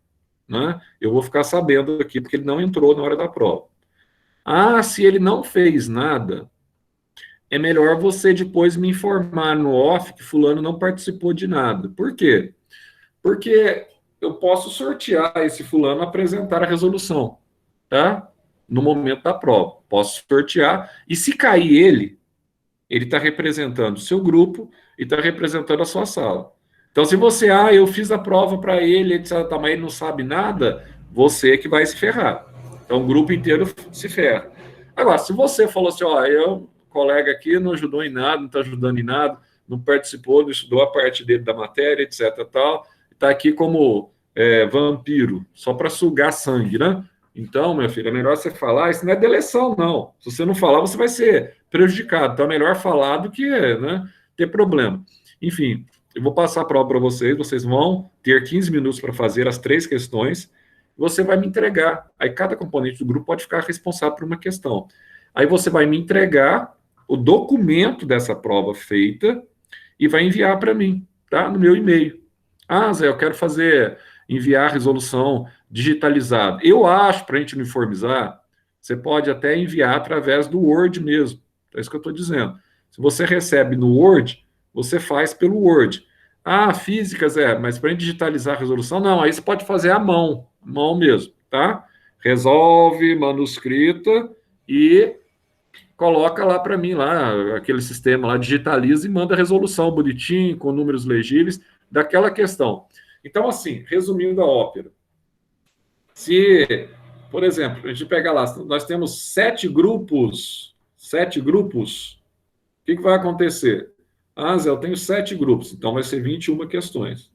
né, eu vou ficar sabendo aqui, porque ele não entrou na hora da prova. Se ele não fez nada, é melhor você depois me informar no off que fulano não participou de nada. Por quê? Porque eu posso sortear esse fulano apresentar a resolução, tá? No momento da prova. Posso sortear, e se cair ele está representando o seu grupo e está representando a sua sala. Então, se você, eu fiz a prova para ele, etc., mas ele não sabe nada, você é que vai se ferrar. Então, o grupo inteiro se ferra. Agora, se você falou assim, o colega aqui não ajudou em nada, não está ajudando em nada, não participou, não estudou a parte dele da matéria, etc., tal, está aqui como vampiro, só para sugar sangue, né? Então, meu filho, é melhor você falar, isso não é deleção, não. Se você não falar, você vai ser prejudicado. Então, é melhor falar do que, né, ter problema. Enfim, eu vou passar a prova para vocês vão ter 15 minutos para fazer as 3 questões, você vai me entregar. Aí, cada componente do grupo pode ficar responsável por uma questão. Aí, você vai me entregar o documento dessa prova feita e vai enviar para mim, tá? No meu e-mail. Zé, eu quero enviar a resolução digitalizada. Eu acho, para a gente uniformizar, você pode até enviar através do Word mesmo. É isso que eu estou dizendo. Se você recebe no Word, você faz pelo Word. Física, Zé, mas para a gente digitalizar a resolução, não, aí você pode fazer à mão mesmo, tá? resolve, manuscrita e coloca lá para mim, lá, aquele sistema lá, digitaliza e manda a resolução bonitinho, com números legíveis, daquela questão. Então, assim, resumindo a ópera, se, por exemplo, a gente pega lá, nós temos 7 grupos, o que vai acontecer? Ah, Zé, eu tenho 7 grupos, então vai ser 21 questões.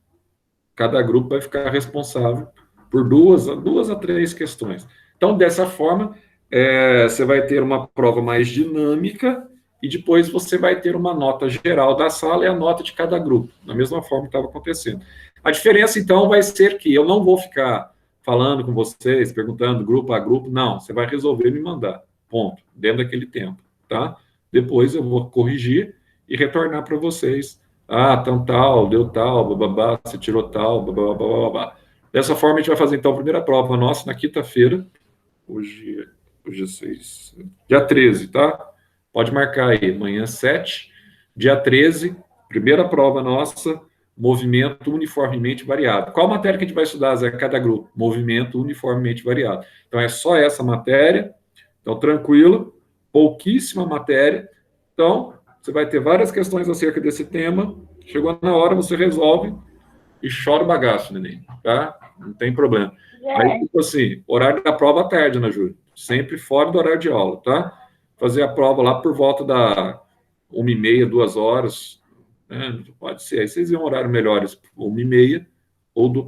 Cada grupo vai ficar responsável por 2 a 3 questões. Então, dessa forma, você vai ter uma prova mais dinâmica e depois você vai ter uma nota geral da sala e a nota de cada grupo, da mesma forma que estava acontecendo. A diferença, então, vai ser que eu não vou ficar falando com vocês, perguntando grupo a grupo, não, você vai resolver e me mandar, ponto, dentro daquele tempo, tá? Depois eu vou corrigir e retornar para vocês. Ah, tal, deu tal, bababá, você tirou tal, bababá. Dessa forma, a gente vai fazer, então, a primeira prova nossa na quinta-feira, hoje é 6, dia 13, tá? Pode marcar aí, amanhã 7, dia 13, primeira prova nossa, movimento uniformemente variado. Qual matéria que a gente vai estudar, Zé, cada grupo? Movimento uniformemente variado. Então, é só essa matéria, então, tranquilo, pouquíssima matéria. Então, você vai ter várias questões acerca desse tema, chegou na hora, você resolve e chora o bagaço, neném, tá? Não tem problema. Aí, tipo assim, horário da prova à tarde, né, Júlio? Sempre fora do horário de aula, tá? Fazer a prova lá por volta da 1h30, 2 horas, né? Pode ser, aí vocês iam horário melhores, 1h30,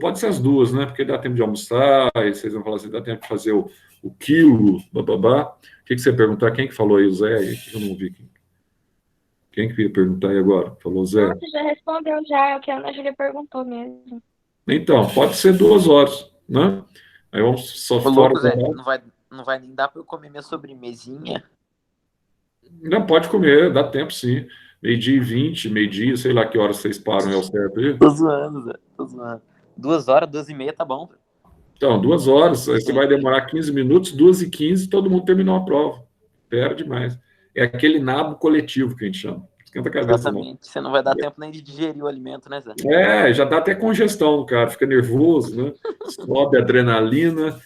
pode ser as 2, né? Porque dá tempo de almoçar, aí vocês vão falar assim, dá tempo de fazer o quilo, bababá. O que você ia perguntar? Quem que falou aí, o Zé? Eu não vi. Quem que ia perguntar aí agora? Falou Zé.
Você já respondeu já, é o que a Ana Júlia perguntou mesmo.
Então, pode ser 2 horas, né? Aí vamos só
Ô,
fora
louco, Zé,
do...
não vai nem dar para eu comer minha sobremesinha?
Não, pode comer, dá tempo sim. 12h20, meio-dia, sei lá que horas vocês param, é o certo aí?
Tô zoando, Zé, tô zoando. 2 horas, 2h30 tá bom.
Então, 2 horas, aí você vai demorar 15 minutos, 2h15, todo mundo terminou a prova. Perde demais. É aquele nabo coletivo que a gente chama. Esquenta a cabeça, não.
Exatamente, você não vai dar tempo nem de digerir o alimento, né, Zé?
Já dá até congestão no cara, fica nervoso, né? Sobe a adrenalina,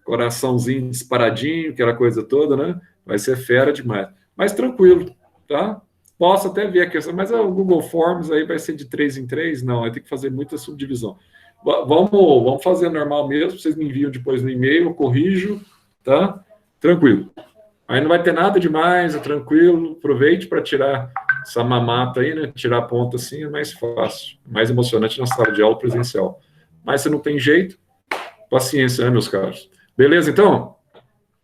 coraçãozinho disparadinho, aquela coisa toda, né? Vai ser fera demais. Mas tranquilo, tá? Posso até ver a questão, mas o Google Forms aí vai ser de 3 em 3? Não, vai ter que fazer muita subdivisão. Vamos fazer normal mesmo, vocês me enviam depois no e-mail, eu corrijo, tá? Tranquilo. Aí não vai ter nada demais, é tranquilo, aproveite para tirar essa mamata aí, né? Tirar a ponta assim é mais fácil, mais emocionante na sala de aula presencial. Mas se não tem jeito, paciência, né, meus caros? Beleza, então?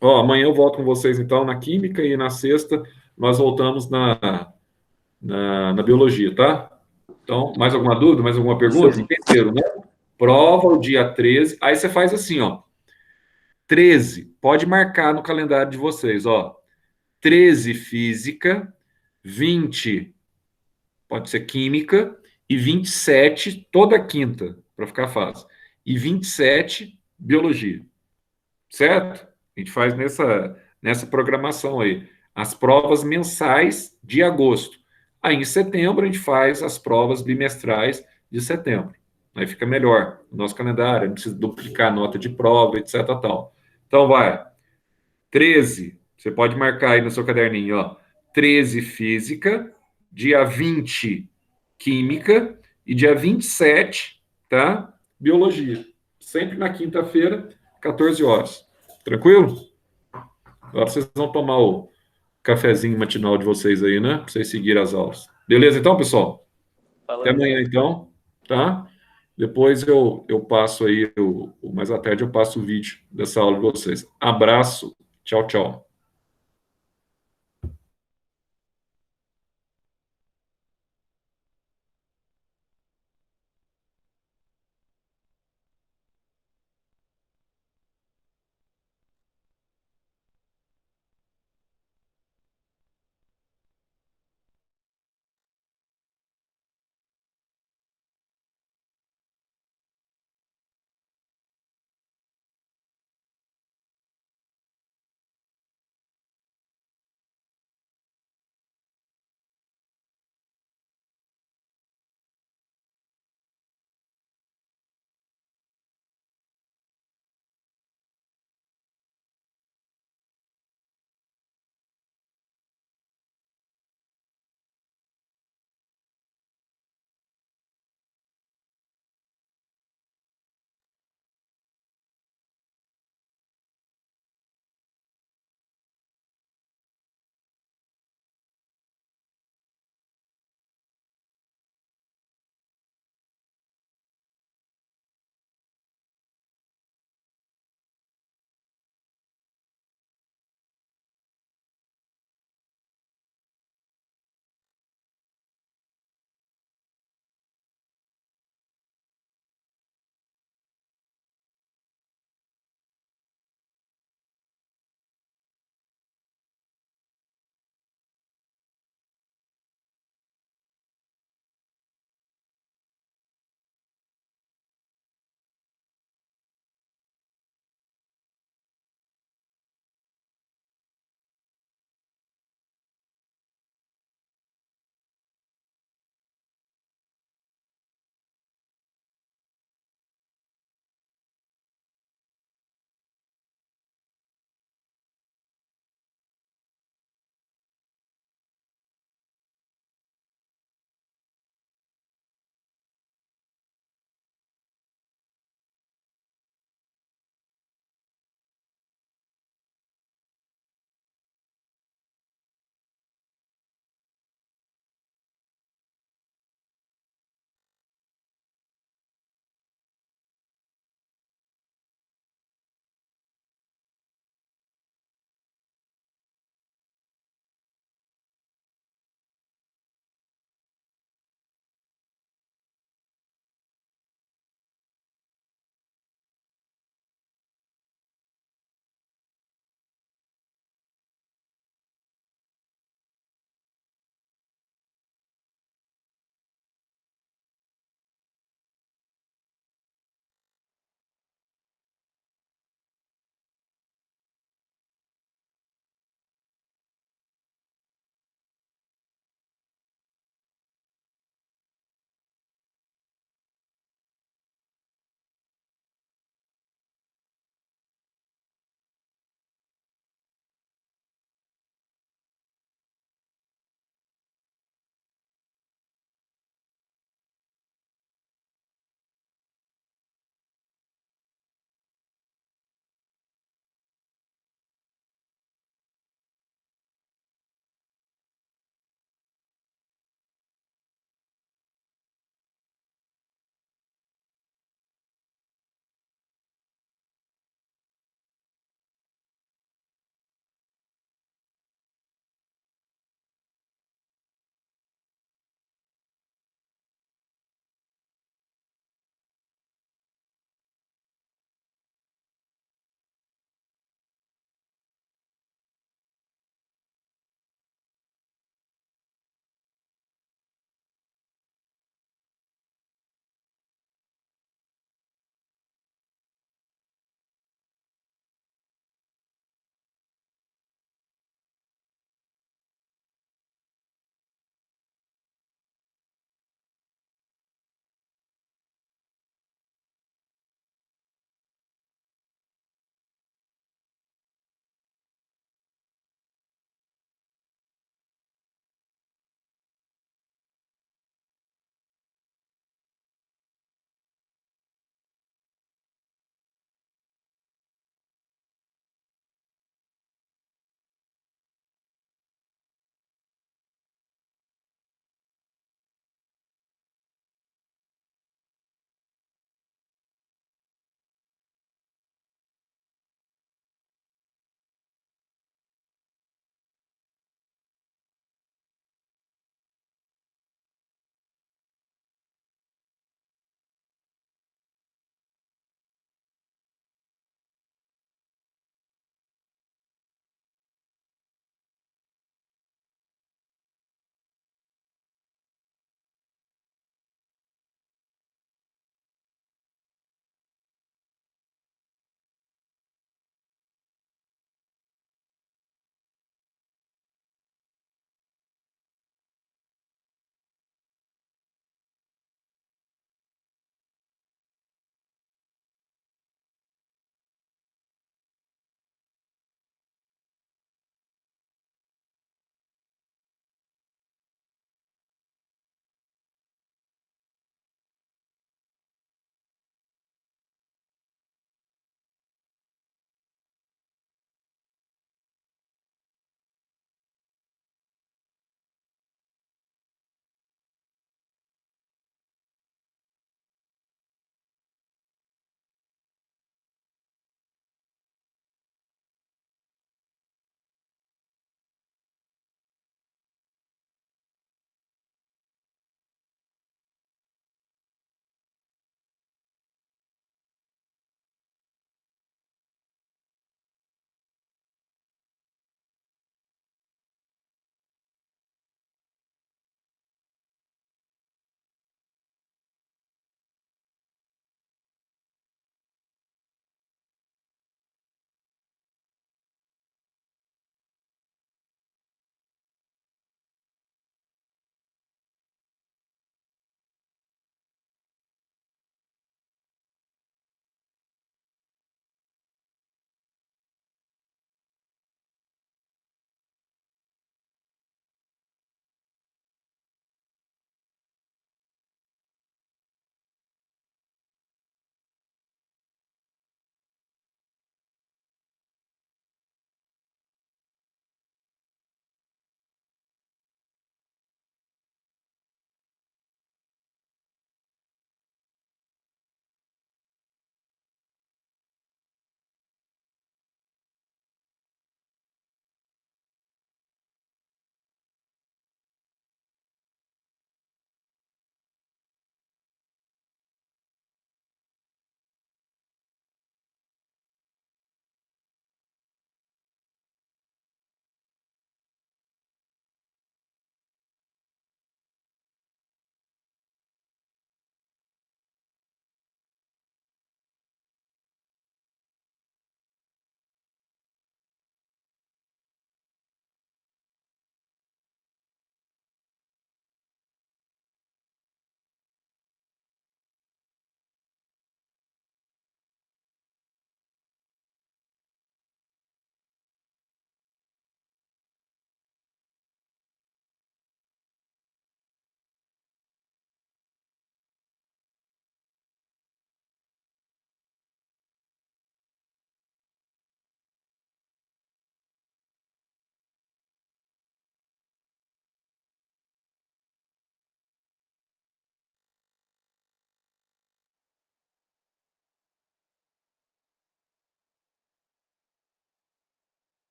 Ó, amanhã eu volto com vocês, então, na Química e na sexta nós voltamos na Biologia, tá? Então, mais alguma dúvida, mais alguma pergunta? Entenderam, né? Prova o dia 13, aí você faz assim, ó. 13, pode marcar no calendário de vocês, ó. 13 Física, 20 pode ser Química, e 27 toda quinta, para ficar fácil. E 27 Biologia. Certo? A gente faz nessa programação aí. As provas mensais de agosto. Aí, em setembro, a gente faz as provas bimestrais de setembro. Aí fica melhor o nosso calendário, não precisa duplicar a nota de prova, etc. Tal. Então, vai. 13, você pode marcar aí no seu caderninho, ó. 13 Física, dia 20 Química e dia 27, tá? Biologia. Sempre na quinta-feira, 14 horas. Tranquilo? Agora vocês vão tomar o cafezinho matinal de vocês aí, né? Para vocês seguirem as aulas. Beleza, então, pessoal? Até amanhã, então, tá? Depois eu passo aí, mais à tarde eu passo o vídeo dessa aula de vocês. Abraço, tchau, tchau.